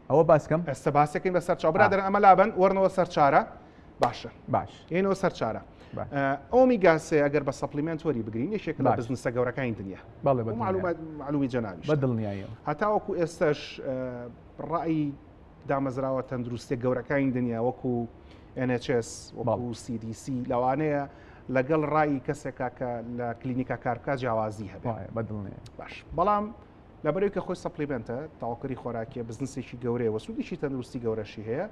ئەوە باسکەم ئێستا باسەکەین بە سەرچاو برادەر ئەمە لابن وەرنەوە سەرچارە باشە باش یعنەوە سەرچارە ئۆمیگا 3 ئەگەر بە سەپلیمنت وەری بگرین یەکێک لە بزنسە گەورەکانی دنیا معلومی جەناویش بە دڵنیاییەوە هەتاوەکو ئێستاش ڕای دامەزراوە تەندروستی گەورەکانی دنیا وەکو NHS وەکو CDC لەوانەیە لەگەڵ ڕای کەسێکا کە لە کلینیکا کارکە جیاوازی هەبێت بە دڵنیە باش بەڵام لەبەرەوەی کە خۆی سەپلیمنتە تاواکەری خۆراکیە بزنسێکی گەورەیە وەسوودێکی تەندروستی گەورەشی هەیە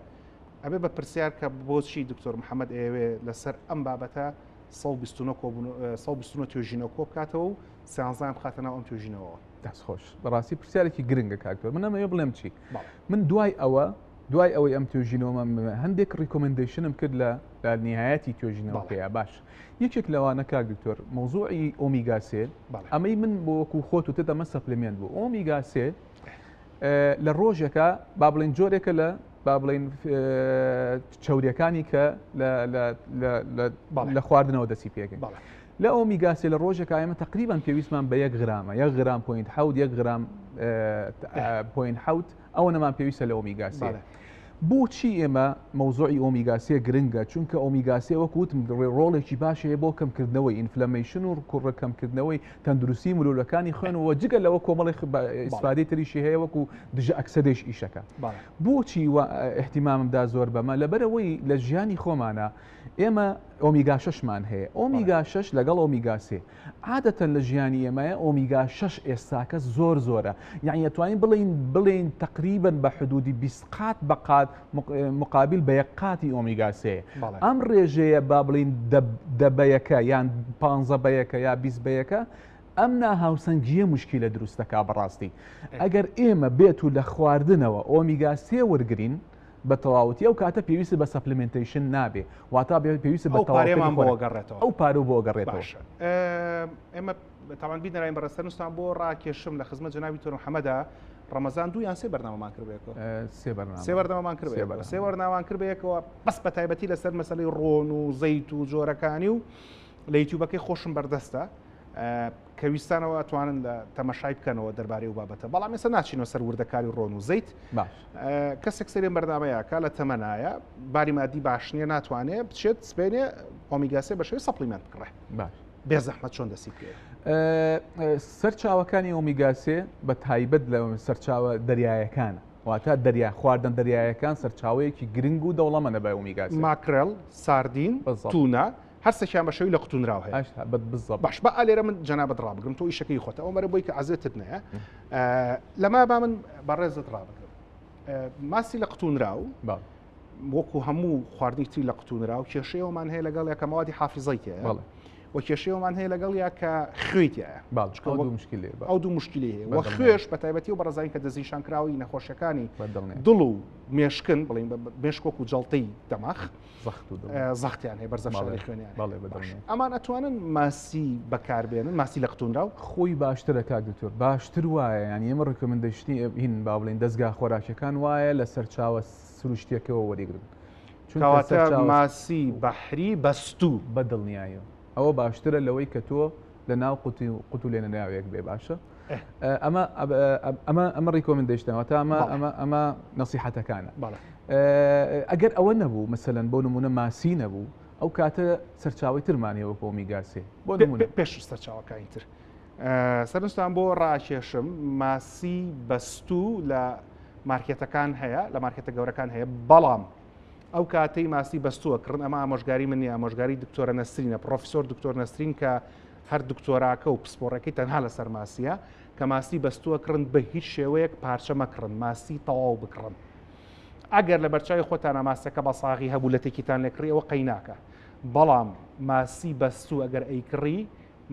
ئەبێ بە پرسیار کە بۆچی دکتۆر محەممەد ئێوێ لەسەر ئەم بابەتە 129 توێژینەوە کۆ بکاتەوە و سیانزان بخاتە ناو ئەم توێژینەوە دەست خۆش بەڕاستی پرسیارێکی گرنگە کاکتۆر من ئەمەوە بڵێم چی من دوای ئەوەی ئەم توێژینەوە هەندێک ڕیکۆمنندیشنم کرد لە نهایەتی توێژینەوەکەیە باش یەکێک لەوانە کاک دکتۆر مۆزوعی ئۆمیگا 3 ئەمەی من بۆ وەکو خۆت و تێتە مە سەپلیمنت بوو ئۆمیگا 3 لە ڕۆژێکە با بڵێن جۆرێکە لە با بڵێن چەوریەکانی کە لە خواردنەوە دەسی پێکەین لە ئۆمیگا 3 لە ڕۆژێکە ئێمە تقریبان پێویستمان بە 1 غرامە 1 غرام پوینت حەوت 1 غرام پوینت حەوت ئەوە نەمان پێویستە لە ئۆمیگا 3 بۆچی ئێمە مەوزوعی ئۆمیگا 3 گرنگە چونکە ئۆمیگا 3 وەکوتم ڕۆڵێکی باش هەیە بۆ کەمکردنەوەی ئینفلەمیشن و کوڕەکەمکردنەوەی تەندروستی مولولەکانی خوێنەوە جگە لەوە کۆمەڵی ئیسپادەی تریشی هەیە وەکو دژە ئەکسەدەش ئیشەکە بۆچی احتیماممدا زۆر بەمە لەبەرەوەی لە ژیانی خۆمانە ئێمە ئۆمیگا 6مان هەیە ئۆمیگا 6 لەگەڵ ئۆمیگا 3 عادەتەن لە ژیانی ئێمەیە ئۆمیگا 6 ئێستاکە زۆرە یعنی ئەتوانین بڵێن تقریبا بە حدودی 20 قات بەقات مقابل بە 1 قاتی ئۆمیگا 3 ئەم ڕێژەیە با بڵین دەبەیەکە یان 15 بەیەکە یا 20 بەیەکە ئەم ناهاوسەنگیە مشکلە دروستەکە بەڕاستی ئەگەر ئێمە بێت و لە خواردنەوە ئۆمیگا 3 وەرگرین بە تەواوەتی ئەو کاتە پێویستە بە سەپلیمنتیشن نابێ واتە پێویستە بە پارێمان بۆ گەڕێتەوە ئەو پارە بۆ گەڕێتەوە ئێمە تاوان بینەراین بەڕستەنووسان بۆ ڕاکێشم لە خزمەت جەنابی دکتۆر محەممەدا ڕەمەزان 2 یان 3 بەرنامەمان کردبێتەوە سێ بەرنامەمان کردبێتەوە بەس بە تایبەتی لەسەر مەسەلەی ڕۆن و زەیت و جۆرەکانی و لە یوتیوبەکەی خۆشم بەردەستە کەویستانەوە ئەتوانن لە تەمەشای بکەنەوە دەربارەی و بابەتە بەڵام ئێستا ناچینەوە سەر وردەکاری ڕۆن و زەیت کەسێک سەرێن بەردامەیەکە لە تەمەنایە باری مادی باش نییە ناتوانێت بچێت سپێنێ ئۆمیگا 3 بە شێوەی سەپلیمنت بکڕێ بێ زەحمەت چۆن دەسی پێ سەرچاوەکانی ئۆمیگا 3 بە تایبەت لە سەرچاوە دەریایەکانە واتە خواردن دەریایەکان سەرچاوەیەکی گرنگ و دەوڵەمەنە بە ئۆمیگا 3 ماکرێل ساردین تونە هەرسەکیان بە شەوی لە قوتونراو هەیە باش بە ئالێرە من جەنابەت ڕابگرم تۆ ئیشەکەی خۆتە ئەو مەرە بۆی کە عەزێتت نەیە لەما با من بەڕێزت ڕابگرم ماسی لە قوتونراو وەکو هەموو خواردنی تری لە قوتونراو کێشەیەوەمان هەیە لەگەڵ یاکە مەوادی حافیزەیتەیە و کێشەیەوەمان هەیە لەگەڵ یاکە خوێتیایە ئەو دوو مشکلی هەیە وە خوێش بە تایبەتی و بەڕزایی کە دەزیشان کراوی نەخۆشیەکانی دڵ و مێشکن بڵین مێشکۆک و جەڵتەی دەماغ زەختیان هەیە بەرزە شاری خوێنیان ئەمان ئەتوانن ماسی بەکاربێنن ماسی لە قوتونراو خۆی باشترە کاک دکتۆر باشتر وایە ینی ئێمە ڕکمەندەشتی هین با بڵین دەستگا خۆراکیەکان وایە لە سەرچاوە سروشتیەکەەوە وەریگرن کەواتە ماسی بەحری بەستوو بە دڵنیایە ئەوە باشترە لەوەی کە تۆ لە ناو قوت و لێنە ناوێک بێ باشە ئەمە ڕیکۆمنندیشتەوە تا ئەمە نەسیحەتەکانە ئەگەر ئەوە نەبوو مەسەلەن بۆ نمونە ماسی نەبوو ئەو کاتە سەرچاوی ترمانیەوە ئۆمیگا 3 بۆ پێش سەرچاوەکانی تر سەرنجتان بۆ ڕاکێشم ماسی بەستوو لە مارکێتەکان هەیە لە مارکێتە گەورەکان هەیە بەڵام ئەو کاتەی ماسی بەستووە کڕن ئەمە ئامۆژگاری من نیە ئامۆژگاری دکتۆرە نەسرینە پرۆفیسۆر دکتۆر نەسرین کە هەر دکتۆراکە و پسپۆڕەکەی تەنها لەسەر ماسیە کە ماسی بەستووە کڕن بە هیچ شێوەیەک پارچە مەکڕن ماسی تەواو بکڕن ئەگەر لە بەرچاوی خۆتانە ماسەکە بە ساغی هەبوو لە تێکیتان لێکڕی ئەوە قەیناکە بەڵام ماسی بەستوو ئەگەر ئەیکڕی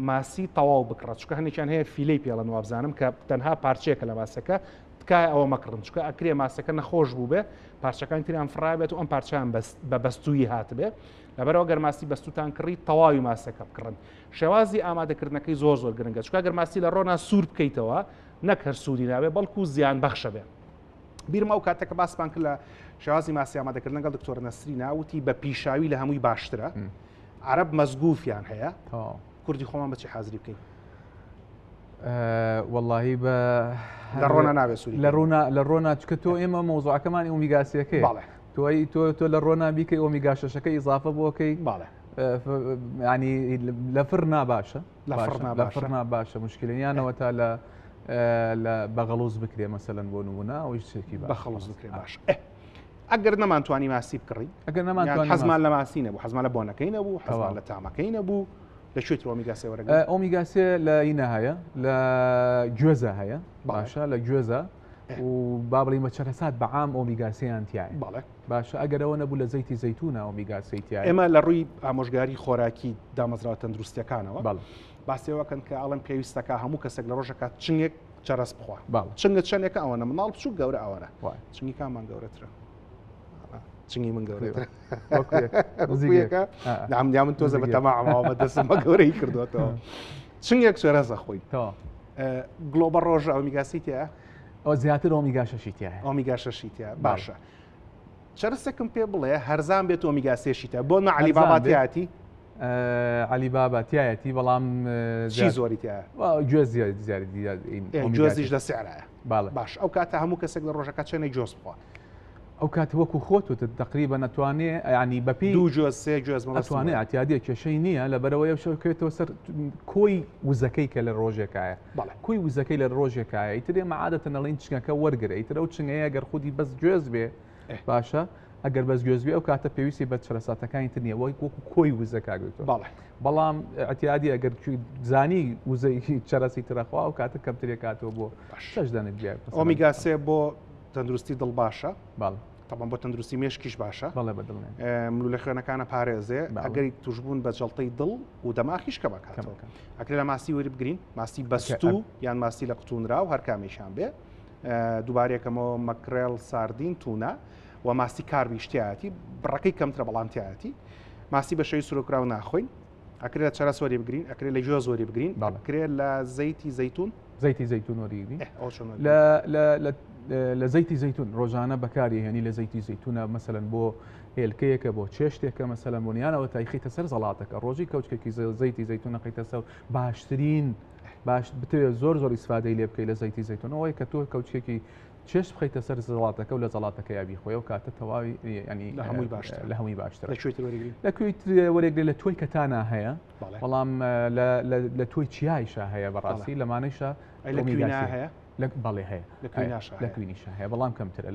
ماسی تەواو بکڕە چکە هەنێکیان هەیە فیلەی پێڵەن وابزانم کە تەنها پارچەیەکە لە ماسەکە تکای ئەوە مەکڕن چکە ئەکرێ ماسەکە نەخۆش بوو بێ پارچەکان تریان فرابێت و ئەم پارچیان بە بەستووی هاتبێ لەبەرەوە گەر ماسی بەستوتان کڕی تەواوی ماسەکە بکڕن شێوازی ئامادەکردنەکەی زۆر گرنگە چکە گەر ماسی لە ڕۆنا سوور بکەیتەوە نەک هەر سوودی نابێ بەڵکو زیان بەخشە بێ. بیرمە ئەو کاتێکە باسمان کرد لە شێوازی ماسی ئامادەکردن لەگەڵ دکتۆر نەسری ناوتی بە پیشاوی لە هەمووی باشترە. عەرەب مەزگوفیان هەیە، کوردی خۆمان بەچی حازری بکەین؟ واللهی بە لە ڕۆنا نابێ سوودی لە ڕۆنا چکە تۆ ئێمە مۆزوعەکەمانی ئۆمیگاسیەکەی توی تۆ لە ڕۆنا بیکەی ئۆمیگا 6ەکە ئیزافە بۆکەی ینی لە فڕ ناباشە لە فڕ ناباشە مشکلەیانەوە تا لە بەغەڵوز بکرێ مەسەلەن بۆ نمونە ئەوی شتێکی بەخەڵوز بکرێ باش. ئەگەر نەمانتوانی ماسی بکڕی، ئەگەر نەمانتوانی حەزمان لە ماسی نەبوو، حەزمان لە بۆنەکەی نەبوو، حەزمان لە تامەکەی نەبوو، لەکوێ ئۆمیگاسێ وەرەگرت؟ ئۆمیگاسێ لە ئینە هەیە، لە گوێزە هەیە، باشە لە گوێزە و با بڵین بە چەرەسات بەعام ئۆمیگاسییان تایە. باشە ئەگەرەوە نەبوو لە زەیتی زەیتونە ئۆمیگاسی تایە. ئێمە لە ڕووی ئامۆژگاری خۆراکی دامەزراوە تەندروستیەکانەوە باسیەوەکەن کە ئەڵم پێویستەکە هەموو کەسێک لە ڕۆژەکە چنگێک چەرەس بخوا. چنگە چەندێکە ئەوەنە مناڵ بچوو گەورە ئەوەنە. چنگی کامان گەورەترە؟ چنگی من گەورەترە. نامیا من تۆزە بە تەماعەوە بە دەستمە گەورەی کردوێتەوە. چنگێک چەرەسە خۆی. گلۆبە ڕۆژە ئۆمیگاسی تایە؟ ئەو زیاتر ئۆمیگا 6 تایە. ئۆمیگا 6 تایە. باشە. چەرەسێکم پێ بڵێ هەرزان بێت ئۆمیگاسێشی تایە. بۆ عەلیبابا تایەتی؟ عەلیبابا تایەتی بەڵام چی زۆری تایە؟ گوێز زیادی گوێزیش لە سعرایە. باش ئەو کاتە هەموو کەسێک لە ڕۆژەکە چەندێک گوێز بخوا. ئەو کات وەکو خۆت تقریبا ناتوانێ ینی بەپی دوو گوێز سێ گوێز ناتوانێ ئەتیادی کێشەی نییە لە بەرەوەی شەکەوێتەوە سەر کۆی وزەکەی کە لە ڕۆژێکایە کۆی وزەکەی لە ڕۆژێکایە ئیترێ مەعادەتە نەڵین چنگەکە وەرگرە ئیتر ئەو چنگەیە گەر خودی بەس گوێز بێ باشە ئەگەر بەس گوێز بێ ئەو کاتە پێویستی بە چرەساتەکانی تر نییە وەکو کۆی وزەکەگوێتەوە بەڵام ئەتیادی ئەگەر زانی وزەی چرەسی ترەخوا و کاتە کەمترێک کاتەوە بۆ شەش دەنێت بێ ئۆمیگا 3 بۆ تەندروستی دڵ باشە طبعا بۆ تەندروستی مێشکیش باشە ملولە خوێنەکانە پارێزێ ئەگەری توشبوون بە جەڵتەی دڵ و دەماخیش کە بکاتەوە ئەکرێ لە ماسی وەری بگرین ماسی بەستوو یان ماسی لە قوتونرا و هەر کامیشان بێ دووبارێکەمەوە مەکرێڵ ساردین تونە و ماسی کاربیشتیاتی بڕەکەی کەمترە بەڵامتیاتی ماسی بە شەوی سورۆکراو ناخۆین ئەکرێ لە چەرەس وەری بگرین ئەکرێ لە گوێز وەری بگرین ئەکرێ لە زەیتی زەیتون وەری بگرین لە زەیتی زەیتون ڕۆژانە بەکاری هێنی لە زەیتی زەیتونە مەسەلەن بۆ هێلکەیەکە بۆ چێشتێکە مەسەلەن بۆنیانەوە تایخیتە سەر زەڵاتەکە ڕۆژی کەوچکێکی زەیتی زەیتونە قیتە سەر باشترین بتوێت زۆر ئیسفادەی لێ بکەی لە زەیتی زەیتونەوەی کە تۆ کەوچێکی چێشت بخەیتە سەر زەڵاتەکە و لە زەڵاتەکە یابی خۆی و کاتە تەواوی ینی لە هەمووی باشتر لەکوێ وەرێگرێ لە توی کەتانە هەیە بەڵام لە توی چیایشە هەیە بەڕاستی لەمانەیشە هەیە بەڵێ هەیە لە کوینیشە هەیە بەڵام کەمترە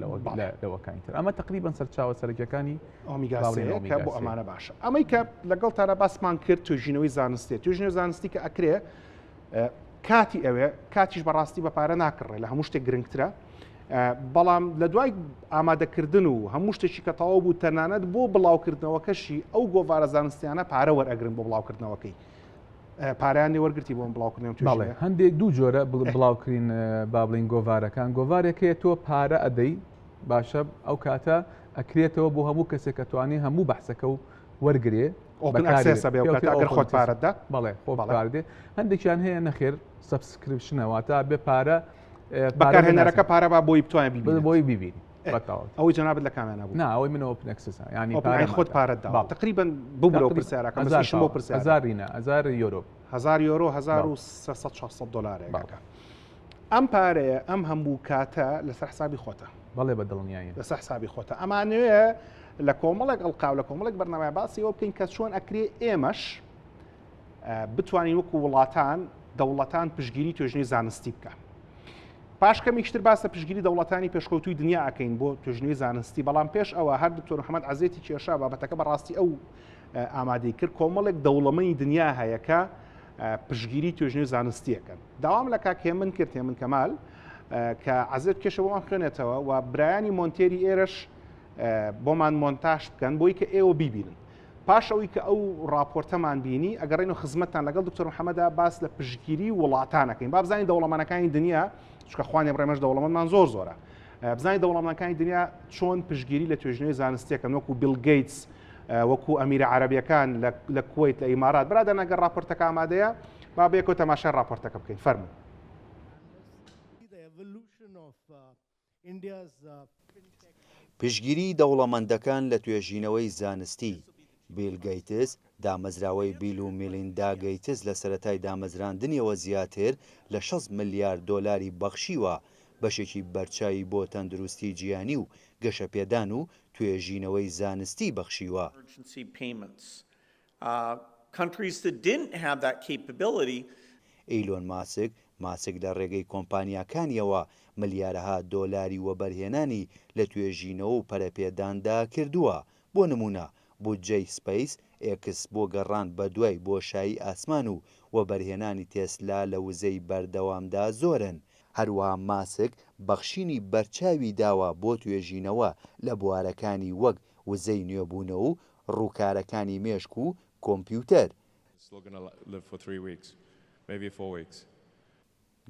لەوەکانیتر ئەمە تقریبان سەرچاوە سەرەکیەکانی ئۆمیگاسێ بۆ ئەمانە باشە ئەمەی کە لەگەڵ تارە باسمان کرد توێژینەوەی زانستی توێژینەوەی زانستی کە ئەکرێ کاتی ئەوێ کاتیش بەڕاستی بە پارە ناکڕێ لە هەموو شتێک گرنگترە بەڵام لە دوای ئامادەکردن و هەموو شتێکی کە تەواو بوو تەنانەت بۆ بڵاوکردنەوەکەشی ئەو گۆڤارە زانستیانە پارە وەرئەگرن بۆ بڵاوکردنەوەکەی پارەیان وەرگرتی بۆ بڵاوکردنەوە هەندێک دوو جۆرە بڵاوکردین با بڵین گۆڤارەکان گۆڤارێکەیە تۆ پارە ئەدەی باشە ئەو کاتە ئەکرێتەوە بۆ هەموو کەسێک کە توانێ هەموو بەحسەکە و وەرگێ ئەگەر خۆت پارەتدا بەڵێ خۆدێ هەندێکیان هەیە نەخێر سبسکرپشنەوە تا بێ پارە بەکارهێنەرەکە پارە با بۆی بتوانێت بۆی ببینی ئەوەی جەنابەت لە کامیانە بوو ناوەی منەوە پنەکسسە ینی خۆت پارەتدا تقریبا بوو پرسیارەکە بۆ پرسیار 1000 یۆرۆ 1000 یۆرۆ 1300 دلارێکەکە ئەم پارەیە ئەم هەموو کاتە لەسەر حسابی خۆتە بەڵێ بە دڵنیایی لەسەر حسابی خۆتە ئەمانوێ لە کۆمەڵێک ئەڵقاو لە کۆمەڵێک بەرنامە باسی ئەوە بکەین کە چۆن ئەکرێ ئێمەش بتوانین وەکو وڵاتان دەوڵەتان پشگیری توێژنەی زانستی بکە پاشکەمیشتر باسە پشگیری دەوڵەتانی پێشکەوتوی دنیا ئەکەین بۆ توێژنەوەی زانستی بەڵام پێش ئەوە هەر دکتۆر محەممەد عەزێتی کێشا بابەتەکە بەڕاستی ئەو ئامادەی کرد کۆمەڵێک دەوڵەمەنی دنیا هەیە کە پشگیری توێژنەوەی زانستیەکەن داوام لە کاکێ من کرد من کەمال کە عەزێت کێشە بۆمان خوێنێتەوە و برایانی مۆنتێری ئێرەش بۆمان مۆنتاژ بکەن بۆی کە ئێوە بیبینن پاش ئەوەی کە ئەو راپۆرتەمان بینی ئەگەڕێنەوە خزمەتتان لەگەڵ دکتۆر محەممەدا باس لە پشگیری وڵاتانەکەین با بزانین دەوڵەمانەکانی دنیا چکە خوانێ ڕێمەش دەوڵەمەندمان زۆرە بزانین دەوڵەمانەکانی دنیا چۆن پشگیری لە توێژنەوەی زانستیەکەن وەکو بیل گەیتس وەکو ئەمیرە عەرەبیەکان لە کوێیت لە ئیمارات برادەر ئەگەر راپۆرتەکە ئامادەیە با بێکەوە تەماشای راپۆرتەکە بکەین فەرموو پشگیری دەوڵەمەندەکان لە توێژینەوەی زانستی. بیل گەیتس، دامەزراوەی بیل و میلیندا گەیتس لە سەرەتای دامەزراندنیەوە زیاتر لە 6 ملیارد دۆلاری بەخشیوە، بەشێکی بەرچاوی بۆ تەندروستی جیهانی و گەشەپێدان و توێژینەوەی زانستی بەخشیوە. ئیلۆن ماسک لە ڕێگەی کۆمپانیاکانیەوە ملیارەها دۆلاری وەبەرهێنانی لە توێژینەوە و پەرەپێداندا کردووە. بۆ نمونە بودجەی سپەیس ئێکس بۆ گەڕان بە دوای بۆشایی ئاسمان و وەبەرهێنانی تێسلا لە وزەی بەردەوامدا زۆرن. هەروەها ماسک بەخشینی بەرچاوی داوە بۆ توێژینەوە لە بوارەکانی وەک وزەی نوێبوونەوە و ڕووکارەکانی مێشک و کۆمپیوتەر.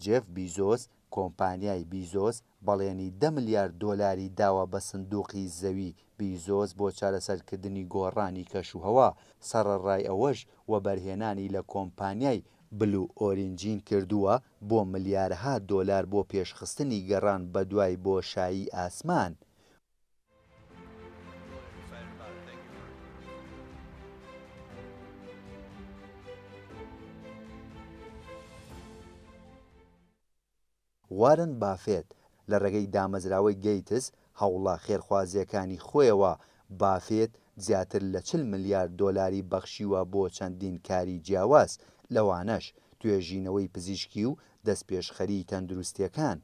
جێف بیزۆس، کۆمپانیای بیزۆس بەڵێنی 10 ملیارد دۆلاری داوە بە سندوقی زەوی بیزۆس بۆ چارەسەرکردنی گۆڕانی کەشوهەوا. سەرەڕای ئەوەش وەبەرهێنانی لە کۆمپانیای بلو ئۆرینجین کردووە بۆ ملیارها دۆلار بۆ پێشخستنی گەڕان بە دوای بۆشایی ئاسمان. وارن بافێت لە ڕێگەی دامەزراوەی گەیتس هەوڵە خێرخوازیەکانی خۆیەوە. بافێت زیاتر لە 40 ملیارد دۆلاری بەخشیوە بۆ چەندین کاری جیاواز، لەوانەش توێژینەوەی پزیشکی و دەستپێشخەری تەندروستیەکان.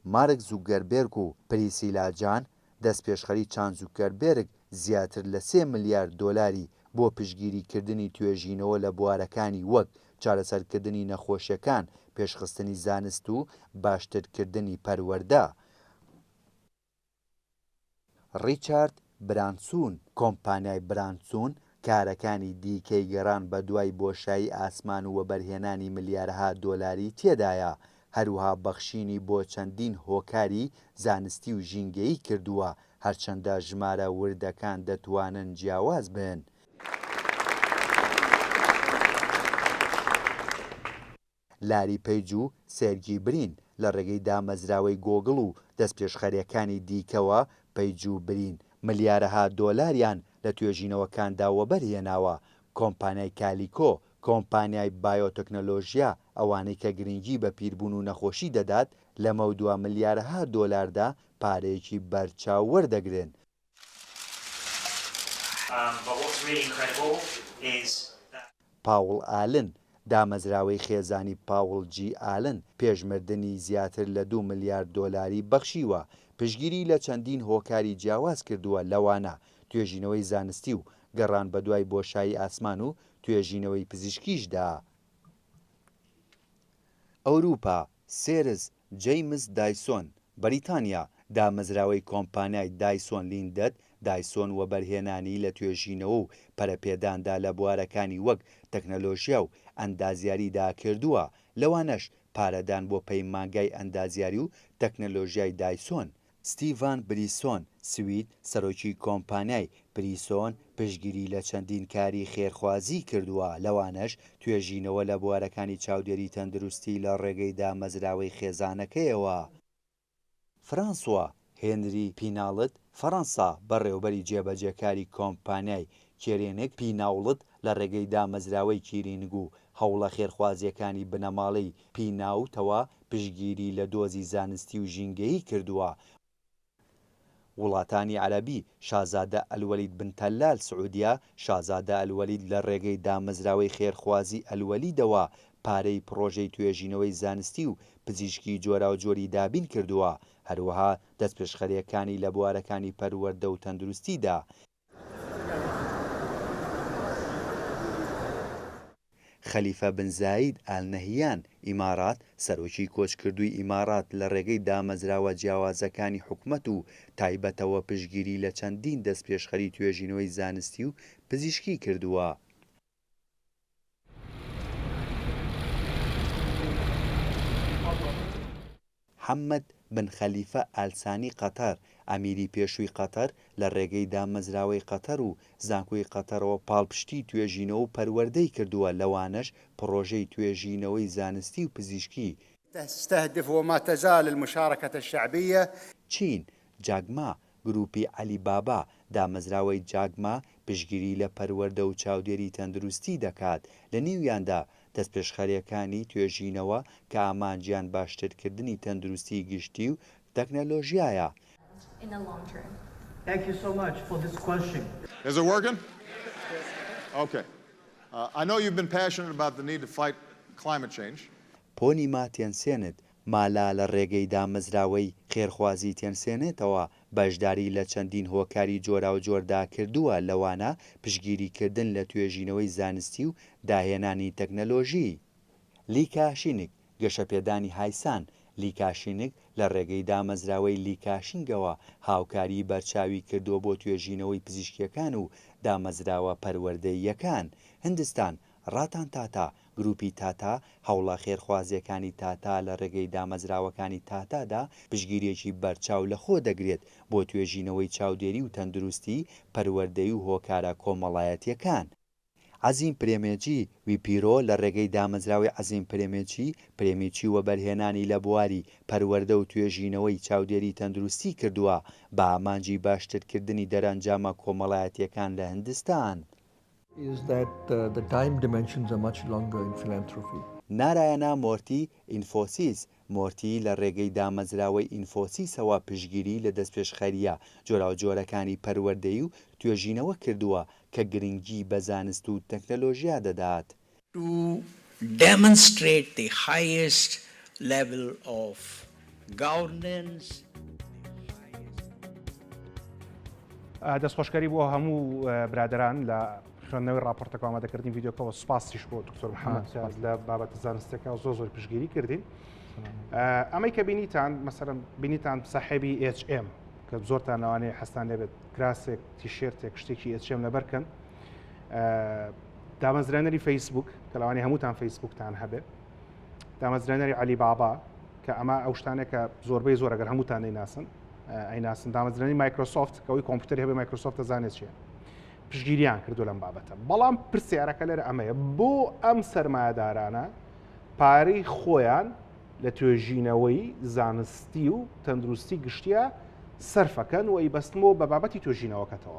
مارک زوکەربێرگ و پریسیلا جان، دەستپێشخەری چان زوکەربێرگ، زیاتر لە 3 ملیارد دۆلاری بۆ پشگیریکردنی توێژینەوە لە بوارەکانی وەک چارەسەرکردنی نەخۆشیەکان، پێشخستنی زانست و باشترکردنی پەروەردە. ڕیچارد برانسون، کۆمپانیای برانسون کارەکانی دیکەی گەڕان بە دوای بۆشایی ئاسمان و وەبەرهێنانی ملیارها دۆلاری تێدایە. هەروها بەخشینی بۆ چەندین هۆکاری زانستی و ژینگەیی کردووە، هەرچەندە ژمارە وردەکان دەتوانن جیاواز بن. لاری پیج و سێرگی برین لە ڕێگەی دامەزراوەی گۆگڵ و دەستپێشخەریەکانی دیکەوە پیج و برین ملیارەها دۆلاریان لە توێژینەوەکاندا وەبەرهێناوە. کۆمپانیای کالیکۆ، کۆمپانیای بایۆتەکنۆلۆژیا، ئەوانەی کە گرنگی بە پیربوون و نەخۆشی دەدات، لەمە 2 ملیارەها دۆلاردا پارەیەکی بەرچاو وەردەگرن. پاوڵ ئالن، دامەزراوەی خێزانی پاوڵ جی ئالن، پێشمردنی زیاتر لە 2 ملیارد دۆلاری بەخشیوە. پشگیری لە چەندین هۆکاری جیاواز کردووە، لەوانە توێژینەوەی زانستی و گەڕان بە دوای بۆشایی ئاسمان و توێژینەوەی پزیشکیشدا. ئەوروپا، سێرس جەیمز دایسۆن، بەریتانیا، دامەزراوەی کۆمپانیای دایسۆن لیندەت، دایسۆن وەبەرهێنانی لە توێژینەوە و پەرەپێداندا لە بوارەکانی وەک تەکنەلۆژیا و ئەندازیاریدا کردووە، لەوانەش پارەدان بۆ پەیمانگای ئەندازیاری و تەکنەلۆژیای دایسۆن. ستیڤان بریسۆن، سوید، سەرۆکی کۆمپانیای بریسۆن، پشگیری لە چەندین کاری خێرخوازی کردووە، لەوانەش توێژینەوە لە بوارەکانی چاودێری تەندروستی لە ڕێگەی دامەزراوەی خێزانەکەیەوە. فرانسوا هێنری پیناڵت، فەڕەنسا، بەڕێوەبەری جێبەجێکاری کۆمپانیای کێرێنێک پیناوڵت لە ڕێگەی دامەزراوەی کیرینگ و هەوڵە خێرخوازیەکانی بنەماڵەی پیناوتەوە پشگیری لە دۆزی زانستی و ژینگەیی کردووە. وڵاتانی عەرەبی، شازادە ئەلوەلید بن تەلال سعودیا، شازادە ئەلوەلید لە ڕێگەی دامەزراوەی خێرخوازی ئەلوەلیدەوە پارەی پرۆژەی توێژینەوەی زانستی و پزیشکی جۆراوجۆری دابین کردووە، هەروەها دەستپێشخەریەکانی لە بوارەکانی پەروەردە و تەندروستیدا. خەلیفە بن زاید ئال نەهیان، ئیمارات، سەرۆکی کۆچکردووی ئیمارات لە ڕێگەی دامەزراوە جیاوازەکانی حکومەت و تایبەتەوە پشگیری لە چەندین دەستپێشخەری توێژینەوەی زانستی و پزیشکی کردووە. حەمەد بن خەلیفە ئالسانی قەتەر ئەمیری پێشووی قەتەر لە ڕێگەی دامەزراوەی قەتەر و زانکۆی قەتەرەوە پاڵپشتی توێژینەوە و پەروەردەی کردووە لەوانەش پڕۆژەی توێژینەوەی زانستی و پزیشکی تستهدف وما تزال المشاركة الشعبية. چین جاگما گروپی علی بابا دامەزراوەی جاگما پشگیری لە پەروەردە و چاودێری تەندروستی دەکات لە نێویاندا دەستپێشخەریەکانی توێژینەوە کە ئامانجیان باشترکردنی تەندروستی گشتی و تەکنەلۆژیایە. Thank you so much for this question. Is it working? Okay. I know you've been passionate about the need to fight climate change. پۆنیما تێنسێنت مالا لە ڕێگەی دامەزراوەی خێرخوازی تێنسێنێتەوە بەشداری لە چەندین هۆکاری جۆرا و جۆردا کردووە لەوانە پشگیریکردن لە توێژینەوەی زانستی و داهێنانی تەکنەلۆژی. لیکاشینک گەشەپێدانی هایسان لیکاشینک لە ڕێگەی دامەزراوەی لیکاشینگەوە هاوکاری بەرچاوی کردووە بۆ توێژینەوەی پزیشکیەکان و دامەزراوە پەروەردەییەکان. هندستان ڕاتان تاتا گروپی تاتا هەوڵە خێرخوازیەکانی تاتا لە ڕێگەی دامەزراوەکانی تاتادا پشگیریەکی بەرچاو لە خۆ دەگرێت بۆ توێژینەوەی چاودێری و تەندروستی پەروەردەی و هۆکارە کۆمەڵایەتیەکان. عەزیم پرێمێجی ویپیرۆ لە ڕێگەی دامەزراوی عەزیم پرێمێجی پرێمیچی وە بەرهێنانی لە بواری پەروەردە و توێژینەوەی چاودێری تەندروستی کردووە بە ئامانجی باشترکردنی دەرەنجامە کۆمەڵایەتیەکان لە هندستان. Is that the time dimensions are much longer in philanthropy. نارایەنا مۆرتی ئینفۆسیس مۆرتی لە ڕێگەی دامەزراوەی ئینفۆسیسەوە پشگیری لە دەستپێشخەریە جۆرا و جۆرەکانی پەروەردەیی و توێژینەوە کردووە کە گرنگی بە زانست و تەکنەلۆژیا دەدات. To demonstrate the highest level of governance. دەستخۆشکاری بۆ هەموو برادران لە خوێندنەوەی راپۆرتەکە ئامادەکردنی ڤیدیۆکەوە سوپاسیش بۆ دکتۆر محەممەد سیاز لە بابەتە زانستەکە زۆر پشگیری کردین. ئەمەی کە بینیتان مەسەرەن بینیتان ساحێبی HM کە زۆرتان لەوانەیە حەستان لێبێت کراسێک تیشێرتێک شتێکی HM لەبەرکەن دامەزرێنەری فەیسبوک کە لەوانەیە هەمووتان فەیسبوکتان هەبێت دامەزرێنەری علی بابا کە ئەمە ئەو شتانێک کە زۆربەی زۆر ئەگەر هەمووتان ئەیناسن دامەزرێنەری مایکرۆسۆفت کەەوەی کۆمپیوتەر هەبێ مایکرۆسۆفت دەزانێت چیە پشگیریان کردو لەم بابەتە بەڵام پرسیارەکە لێرە ئەمەیە بۆ ئەم سەرمایەدارانە پارەی خۆیان لە توێژینەوەی زانستی و تەندروستی گشتیە سەرفەکەن و ئەیبەستنەوە بە بابەتی توێژینەوەکەتەوە.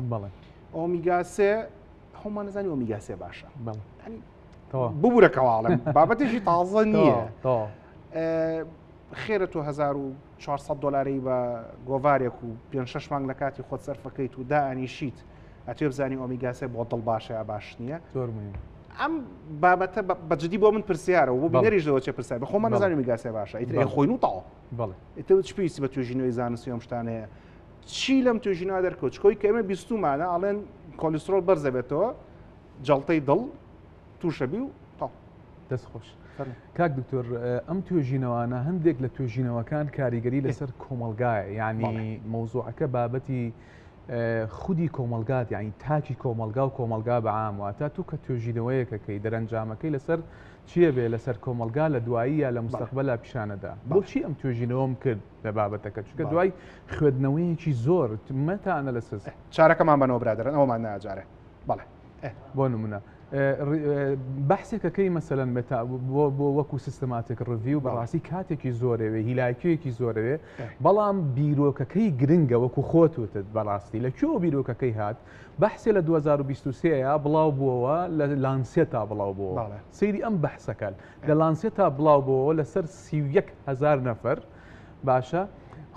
ئۆمیگا 3 هەمومان نەزانی ئۆمیگا 3 باشە ببوورە کەواڵم بابەتێکی تازە نییە خێرە تۆ 1400 دلاری بە گۆڤارێک و 5-6 مانگ لە کاتی خۆت سەرفەکەیت و دائنیشیت ئەتێ بزانی ئۆمیگا 3 بۆ دڵ باشە یا باش نییە. ئەم بابەتە بەجددی بۆ من پرسیارە و بۆ بینەریشەوە چێ پرسیار بە خۆمان نەزانانی ئۆمیگا 3 باشە ئیتر خۆین و تاوە ئێتە چ پێویستی بە توێژینەوەی زانستی ئەم شتانەیە چی لەم توێژینەوە دەرکەوت چکۆی کە ئێمە بیستومانە ئەڵێن کۆلیسترۆل بەرزە بێتەوە جەڵتەی دڵ تووشەبی و تا دەستخۆش. کاک دکتۆر ئەم توێژینەوانە هەندێک لە توێژینەوەکان کاریگەری لەسەر کۆمەلگایە یعنی مەوزوعەکە بابەتی خودی کۆمەلگات یعنی تاکی کۆمەلگا و کۆمەلگا بەعام واتە تو کە توێژینەوەیەکەکەی دەرەنجامەکەی لەسەر چییە بێ لەسەر کۆمەلگا لە دوایی یا لە مستەقبەلا پیشانەدا بۆچی ئەم توێژینەوەم کرد لە بابەتەکە چونکە دوای خوێندنەوەیەکی زۆر مەتانە لەسەر چارەکەمان بنەوە برادرن ئەومان ناجارێ بەڵێ بۆ نمونە بەحسێکەکەی مەسەلەن بۆ وەکو سیستماتیک ڕڤیو بەڕاستی کاتێکی زۆرەوێ هیلایکیەکی زۆرەوێ بەڵام بیرۆکەکەی گرنگە وەکو خۆتوتت بەڕاستی لە کوێ بیرۆکەکەی هات بەحسێ لە 2023 بڵاو بووەوە لە لانسێتا بڵاو بووە سەیری ئەم بەحسەکەن لە لانسێتا بڵاو بووەوە لەسەر 31,000 نەفەر باشە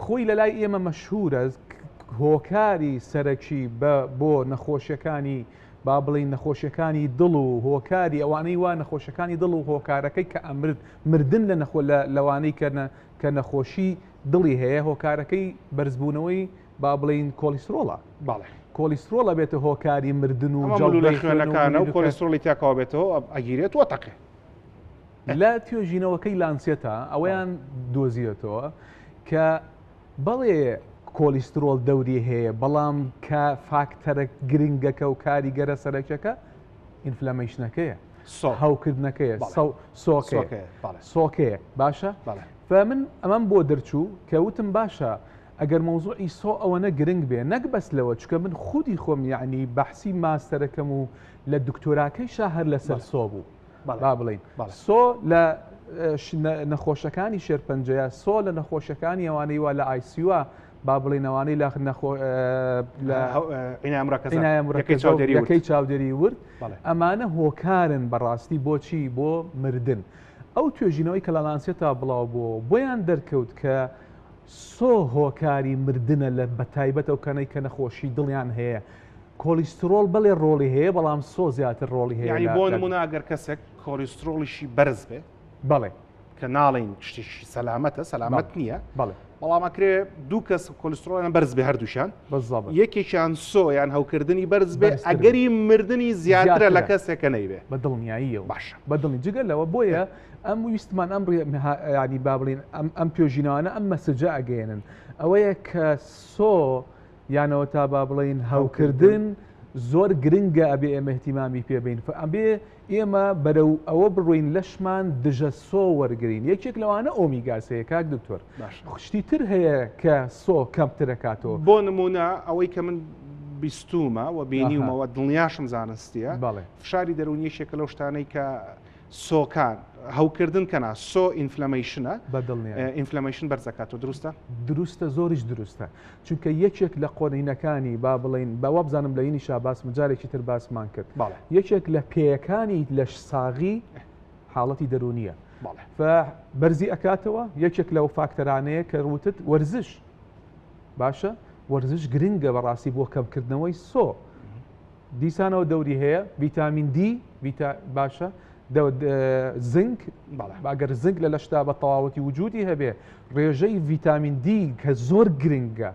خۆی لە لای ئێمە مەشهورە هۆکاری سەرەکی بۆ نەخۆشیەکانی با بڵین نەخۆشیەکانی دڵ و هۆکاری ئەوانەی وا نەخۆشیەکانی دڵ و هۆکارەکەی کە ئەمرد مردن لە لەوانەی کە نەخۆشی دڵی هەیە هۆکارەکەی بەرزبوونەوەی با بڵین کۆلیسترۆڵە کۆلیسترۆڵە بێتە هۆکاری مردن و خوێنەکانە و کۆلیسترۆلی تاکەوە بێتەوە ئەگیرێت وەتەقێ لە توێژینەوەکەی لانسێتە ئەوەیان دۆزیێتەوە کە بەڵێ کۆلیسترۆل دەوری هەیە بەڵام کە فاکتەرە گرنگەکە و کاریگەرە سەرەکیەکە ئینفلەمەیشنەکەیە هەوکردنەکەیە سۆکەیە باشە فمن ئەمەم بۆ دەرچوو کەوتم باشە ئەگەر مەوزوعی سۆ ئەوەنە گرنگ بێ نەک بەس لەوە چکە من خودی خۆم یعنی بەحسی ماستەرەکەم و لە دکتۆراکەیشا هەر لەسەر سۆ بوو با بڵین سۆ لە نەخۆشەکانی شێرپەنجەیە سۆ لە نەخۆشەکانی ئەوانەی وا لە ئایسیوە با بڵینەوانەی لەکەی چاودێری ورد ئەمانە هۆکارن بەڕاستی بۆچی بۆ مردن ئەو توێژینەوەی کە لە لانسێتا بڵاو بوو بۆیان دەرکەوت کە سۆ هۆکاری مردنە لە بەتایبەت ئەو کەنەی کە نەخۆشی دڵیان هەیە کۆلیسترۆل بەڵێ ڕۆڵی هەیە بەڵام سۆ زیاتر ڕۆڵی هەیە ینی بۆ نمونە ئەگەر کەسێک کۆلیسترۆلیشی بەرز بێ بەڵێ کە ناڵین شتێکی سەلامەتە سەلامەت نییە بەڵام ئەکرێ دوو کەس کۆلیسترۆلیان بەرز بێ هەردووشان یەکێکیان سۆ یان هەوکردنی بەرز بێ ئەگەری مردنی زیاترە لە کەسێکە نەیبێ بە دڵنیاییە باش بە دڵنی جگە لەوە بۆیە ئەم ویستمان ئەم ینی با بڵین ئەم پێژینەوانە ئەم مەسجە ئەگەێنن ئەوەیە کە سۆ یانەوە تا با بڵین هەوکردن زۆر گرنگە ئەبێ ئێمە احتیمامی پێبین ئەبێ ئێمە بەرەو ئەوە بڕوین لەشمان دژە سۆ وەرگین یەکێک لەوانە ئۆمیگاسەیە کاک دکتۆر خشتی تر هەیە کە سۆ کەمترەکاتەوە بۆ نمونە ئەوەی کە من بیستومە و بینیومەوە دڵنیاشم زانستیە فشاری دەرونیشێکە لەو شتانەی کە سۆکان هەوکردن کەنا سۆ ئینفلەمیشنە ئینفلەمیشن بەرزەکاتەوە دروستە دروستە زۆریش دروستە چونکە یەکێک لە قۆنینەکانی با بڵین بەوە بزانم لە ینی شاباس مجارێکی تر باسمان کرد یەکێک لە پێیەکانی لەش ساغی حاڵەتی دەرونیە بەرزی ئەکاتەوە یەکێک لەو فاکتەرانەیە کە ڕوتت وەرزش باشە وەرزش گرنگە بەڕاستی بۆ کەمکردنەوەی سۆ دیسانەوە دەوری هەیە ڤیتامین دی باشە زنک ئەگەر زنک لە لەشتا بە تەواوەتی وجودی هەبێ ڕێژەی ڤیتامین دی کە زۆر گرنگە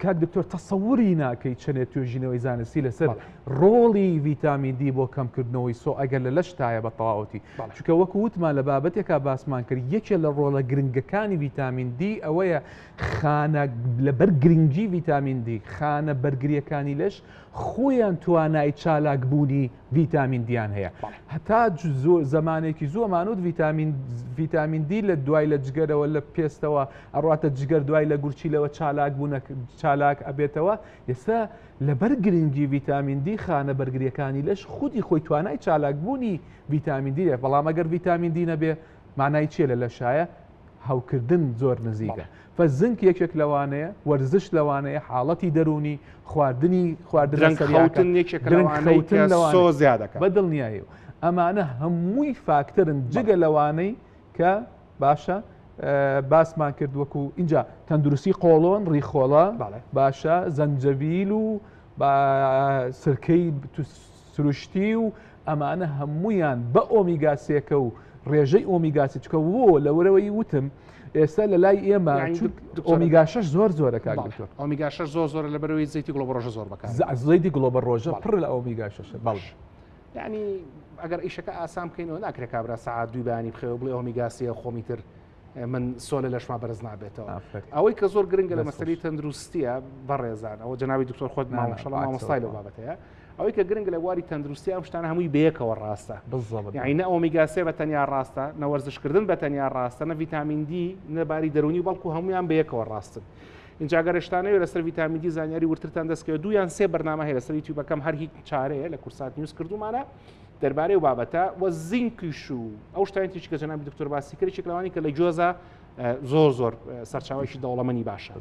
کاک دکتۆر تەسەووری ناکەی چەنێت توێژینەوەی زانستی لەسەر ڕۆڵی ڤیتامین دی بۆ کەمکردنەوەی سۆ ئەگەر لە لەشتایە بە تەواوەتی چونکە وەکو وتمان لە بابەتێکا باسمان کرد یەکێ لە ڕۆڵە گرنگەکانی ڤیتامین دی ئەوەیە خانە لەبەر گرنگی ڤیتامین دی خانە بەرگریەکانی لەش خۆیان توانای چالاکبوونی ڤیتامین دییان هەیە هەتا زمانێکی زۆمانوت ڤیتامین دی لە دوای لە جگەرەوە لە پێستەوە ئەڕاتە جگەر دوای لە گورچیلەوە چالاک ئەبێتەوە ئێستا لەبەر گرنگی ڤیتامین دی خانە بەرگریەکانی لەش خودی خۆی توانای چالاکبوونی ڤیتامین دیە بەڵام ئەگەر ڤیتامین دی نەبێ مانای چیە لە لەشایە هەوکردن زۆر نزیکە فزنک یەکێک لەوانەیە وەرزش لەوانەیە حاڵەتی دەرونی خواردن سۆ زیادەکە بە دڵنیایی ئەمانە هەمووی فاکترن جگە لەوانەی کە باشە باسمان کرد وەکو اینجا تەندروستی قۆڵۆن ڕیخۆڵە باشە زەنجەبیل و سرکەی سروشتی و ئەمانە هەمویان بە ئۆمیگاسێکە و ڕێژەی ئۆمیگاسی چکە وۆ لەوەرەوەی وتم ئێستا لە لای ئێمە ئۆمیگاشش زۆر زۆرە کاکتۆر ئۆمیگاشش زۆر لەبەرەوەی زەیتی گڵۆبڕۆژە زۆر بکات زەیتی گڵۆبە ڕۆژە پڕ لە ئۆمیگاشەشە بەڵش یعنی ئەگەر ئیشەکە ئاسام بکەینەوە ناکرێت کابرا سەعات دوی بەیانی بخەوە بڵێ ئۆمیگاسیە خۆمی تر من سۆ لە لەشما بەرز نابێتەوە ئەوەی کە زۆر گرنگە لە مەسەلەی تەندروستیە بەڕێزان ئەوە جەنابی دکتۆر خۆت مامۆشەڵە مامۆستای لەو بابەتەیە ئەوەی کە گرنگە لە واری تەندروستی ئەم شتانە هەمووی بەیەکەوە ڕاستە یعنی نە ئۆمیگاسێ بە تەنیا ڕاستە نە وەرزشکردن بە تەنیا ڕاستە نە ڤیتامین دی نەباری دەرونی بەڵکو هەمویان بەیەکەوە ڕاستن اینجا گەرشتانەوە لەسەر ڤیتامین دی زانیاری ورترتان دەستکەوە دویان سێ بەرنامە هەیە لەسەر یوتیوبەکەم هەر هیچ چارەیە لە کورسات نیوز کردومانە دەربارەی و بابەتە وە زینکیش و ئەو شتانێکی کە جەنابی دکتۆر باسی کرد یەکێک لەوانی کە لە جۆزە زۆر سەرچاوەیەکی دەوڵەمەنی باشە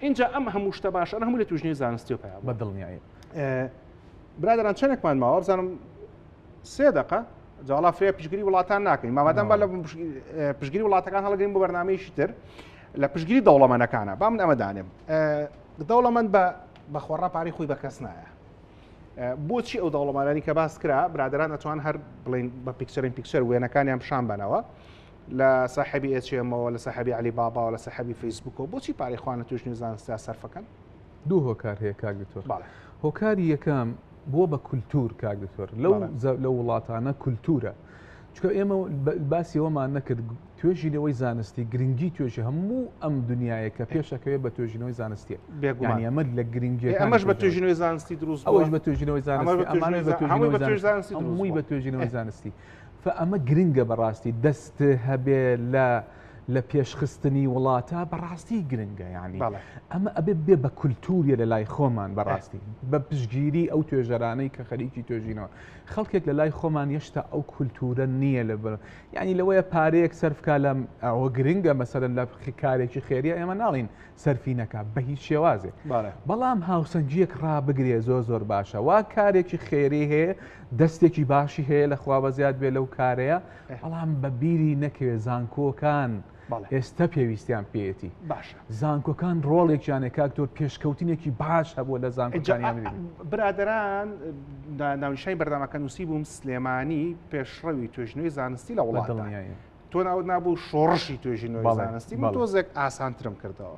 اینجا ئەم هەموو شتە باشە هەموو لە توژنەی زانستی و پێیان بە دڵنیایی برادران چەندێکمان ماوە بزانم 3 دقە جاڵا فرێ پشگیری وڵاتان ناکەین مامەدەم بە لە پشگیری وڵاتەکان هەڵگرین بۆ بەرنامەیەشی تر لە پشگیری دەوڵەمەندەکانە با من ئەمە دانێم دەوڵەمەند بە خۆڕا پارەی خۆی بە کەس نایە بۆچی ئەو دەوڵەمەندانی کە باس کرا برادران ئەتوان هەر بڵین بە پیکچەر وێنەکانیان پیشان بنەوە لە ساحبی ئەچێمەوە لە ساحبی علی بابا و لە ساحبی فەیسبوکەوە بۆچی پارەی خوانە توێژنی زانستی سەرفەکەن دوو هۆکار هەیە کاک دکتۆر هۆکاری یەکەم بۆ بە کولتور کاک دکتۆر لە وڵاتانە کولتورە چکە ئێمە باسی ئەومان نەکرد توێژینەوەی زانستی گرنگی توێژی هەموو ئەم دنیاە کە پێشەکەوێت بە توێژینەوەی زانستیە ینی ئەمە لە گرنگی ئەمەش بە توێژینەوەی زانستی دروست ئەوەش بە توێژینەوەی زانستی ئەمانە بە توێژینەوەی زانستی فە ئەمە گرنگە بەڕاستی دەست هەبێ لە لە پێشخستنی وڵاتە بەڕاستی گرنگە یعنی بەڵێ. ئەمە ئەبێ بێ بە کولتوریە لە لای خۆمان بەڕاستی بە پشگیری ئەو توێژەرانەی کە خەریکی توێژینەوە خەڵکێک لە لای خۆمان هێشتا ئەو کولتورە نییە لە بەر یعنی لەوەیە پارەیەک سەرفکە لە ئەوە گرنگە مەسەرەن لە کارێکی خێریە ئێمە ناڵین سەرفی نەکا بە هیچ شێوازێک بەڵام هاوسەنگیەک ڕابگرێ زۆر باشە وا کارێکی خێری هەیە دەستێکی باشی هەیە لە خوا بەزیاد بێ لەو کارەیە بەڵام بە بیری نەکەوێت زانکۆکان ئێستا پێویستیان پێێتی باشە زانکۆکان ڕۆڵێکیانێ کاکتۆر پێشکەوتینێکی باش هەبووە لە زانکۆکانی برادران ناونیشای بەردەمەکە نووسی بووم سلێمانی پێشڕەوی توێژینەوەی زانستی لە وڵات دڵنیایە تۆ ناوت نابوو شۆڕشی توێژینەوەی زانستی تۆزێک ئاسانترم کردەوە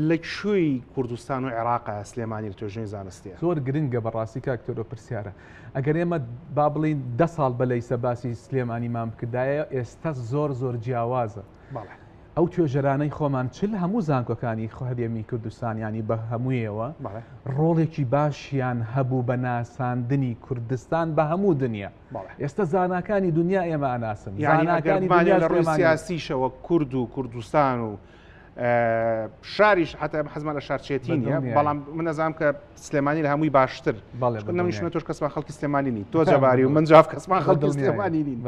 لە کوێی کوردستان و عێراقە سلێمانی لە توێژینەوەی زانستیە زۆر گرنگە بەڕاستی کاکتۆرۆ پرسیارە ئەگەر ئێمە با بڵین 10 ساڵ بەلەیسە باسی سلێمانیمان بکردایە ئێستا زۆر جیاوازە ئەو توێژەرانەی خۆمان چل هەموو زانکۆکانی هەرێمی کوردستانیانی بە هەموویەوە ڕۆڵێکی باشیان هەبوو بە ناساندنی کوردستان بە هەموو دنیا ئێستا زاناکانی دنیا ئێمە ئاناسن زاناکانی لە ڕووی سیاسیشەوە کورد و کوردستان و شاریش حتا حەزمان لە شارچێتی نیە بەڵام من نەزانم کە سلێمانی لە هەمووی باشتر نەمنیشمە تۆش کەسمان خەڵکی سلێمانی نین تۆ جەباری و من جاف کەسمان خەڵکی سلێمانی نین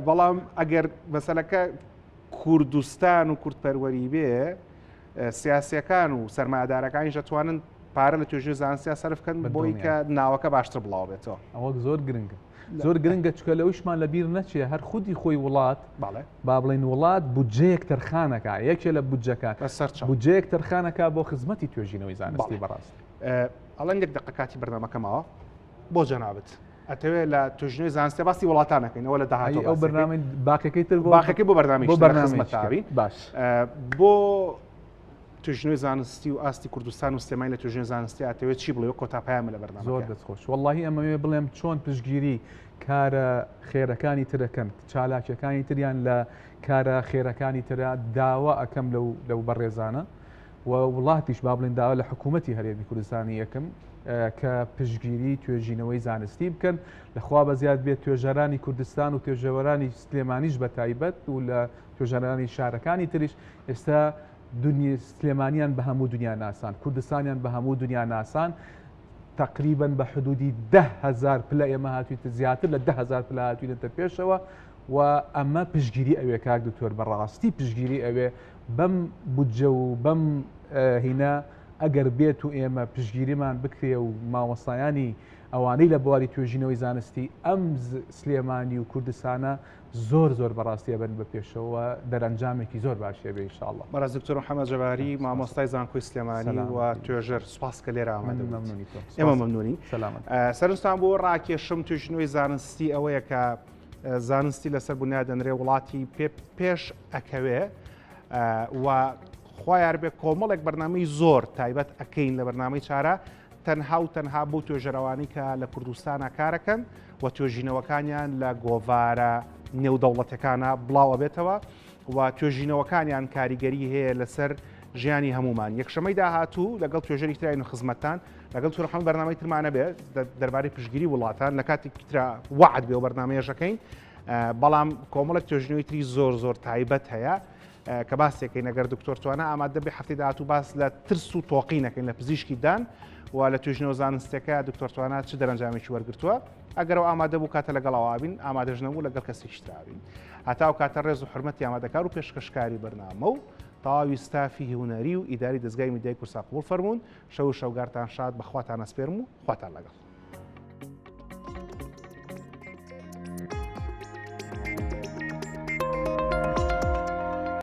بەڵام ئەگەر مەسەلەکە کوردستان و کوردپەروەری بێ سیاسیەکان و سەرمایه‌دارەکانیش دەتوانن پارە لە توێژینەوەی زانستی سەرفکەن بۆی کە ناوەکە باشتر بڵاو بێتەوە ئەوە زۆر گرنگە زۆر گرنگە چکە لەویشمان لەبیر نەچێ هەر خودی خۆی وڵات با بڵین وڵات بودجەیەک تەرخانەکە یەکێ لە بودجەکان بودجەیەک تەرخانەکە بۆ خزمەتی توێژینەوەی زانستی بەڕاست ئەڵەن یەک دقەکاتی بەردەمەکەمەوە بۆ جەنابەت ئەتەوێت لە توێژینەوەی زانستی باسی وڵاتانەکەینەوە لە داهاتوو ئەو بەرنامەی باقیەکەی تر باقیەکەی بۆ بەرنامەی باش بۆ توێژینەوەی زانستی و ئاستی کوردستان و سلێمانی لە توێژینەوەی زانستی ئەتەوێت چی بڵێ کۆتاپایامە لە بەرنامە زۆر دەستخۆش وەڵڵاهی ئەمەوێ بڵێم چۆن پشگیری کارە خێرەکانی ترەکەن چالاکیەکانی تریان لە کارە خێرەکانی ترە داوا ئەەکەم لەو بەڕێزانە و وڵاتیش با بڵێن داوا لە حکوومەتی هەرێمی کوردستانی یەکەم کە پشگیری توێژینەوەی زانستی بکەن لەخوا بەزیاد بێت توێژەرانی کوردستان و توێژەوەرانی سلێمانیش بە تایبەت و لە توێژەرانی شارەکانی تریش ئێستا دنیا سلێمانیان بە هەموو دنیا ناسان کوردستانیان بە هەموو دنیا ناسان تقریبا بە حدودی 10,000 پلە ئێمە هاتوویتە زیاتر لە 10,000 پلە هاتووینەتە پێشەوە و ئەمە پشگیری ئەوێ کاک دکتۆر بەڕاستی پشگیری ئەوێ بەم بودجە و بەم هینە ئەگەر بێت و ئێمە پشگیریمان بکرێ و مامۆستایانی ئەوانەی لە بواری توێژینەوەی زانستی ئەم سلێمانی و کوردستانە زۆر بەڕاستیە بن بە پێشەوە دەرەنجامێکی زۆر باشیە بێ ئینشاءالله. بەڕاستی دکتۆر محەممەد جەباری مامۆستای زانکۆی سلێمانی و توێژەر سوپاس کە لێرە ئامادە بوویت. ئێمە مەمنونی. سەرنجتان بۆ ڕاکێشم توێژینەوەی زانستی ئەوەیە کە زانستی لەسەر بنیاد دەنرێ وڵاتی پێش ئەکەوێ و خوایار بێ کۆمەڵێک بەرنامەی زۆر تایبەت ئەکەین لە بەرنامەی چارە تەنها بۆ توێژەرەوانی کە لە کوردستانە کارەکەن و توێژینەوەکانیان لە گۆڤارە نێودەوڵەتەکانە بڵاوە بێتەوە و توێژینەوەکانیان کاریگەری هەیە لەسەر ژیانی هەمومان. یەکشەمەی داهاتوو لەگەڵ توێژەری ترین و خزمەتان لەگەڵ تۆ هەموو بەرنامەی ترمانە بێ دەربارەی پشگیری وڵاتان لە کاتێکی ترا وعد بێ و بەرنامەیەشەکەین بەڵام کۆمەڵێک توێژینەوەی تری زۆر تایبەت هەیە کە باسێکەکەی نەگەر دکتۆر توانە ئامادە بێ هەفتەی داهاتوو باس لە ترس و تۆقینەکەین لە پزیشکی دان و لە توێژینەوە زانستیەکە دکتۆر توانە چ دەرەنجامێکی وەرگرتووە ئەگەرەوە ئامادە بوو کاتە لەگەڵاوابین ئامادەژ نەبوو لەگەڵ کەسێکی تراوین هەتاو کاتە ڕێز و حرمەتی ئامادەکار و پێشکەشکاری بەرنامە و تەواوی ستافی هونەری و ئیداری دەستگای میدیای کورس قبول فەرموون شەو شەوگارتان شاد بەخواتان ئەسپێرم و خواتان لەگەڵ.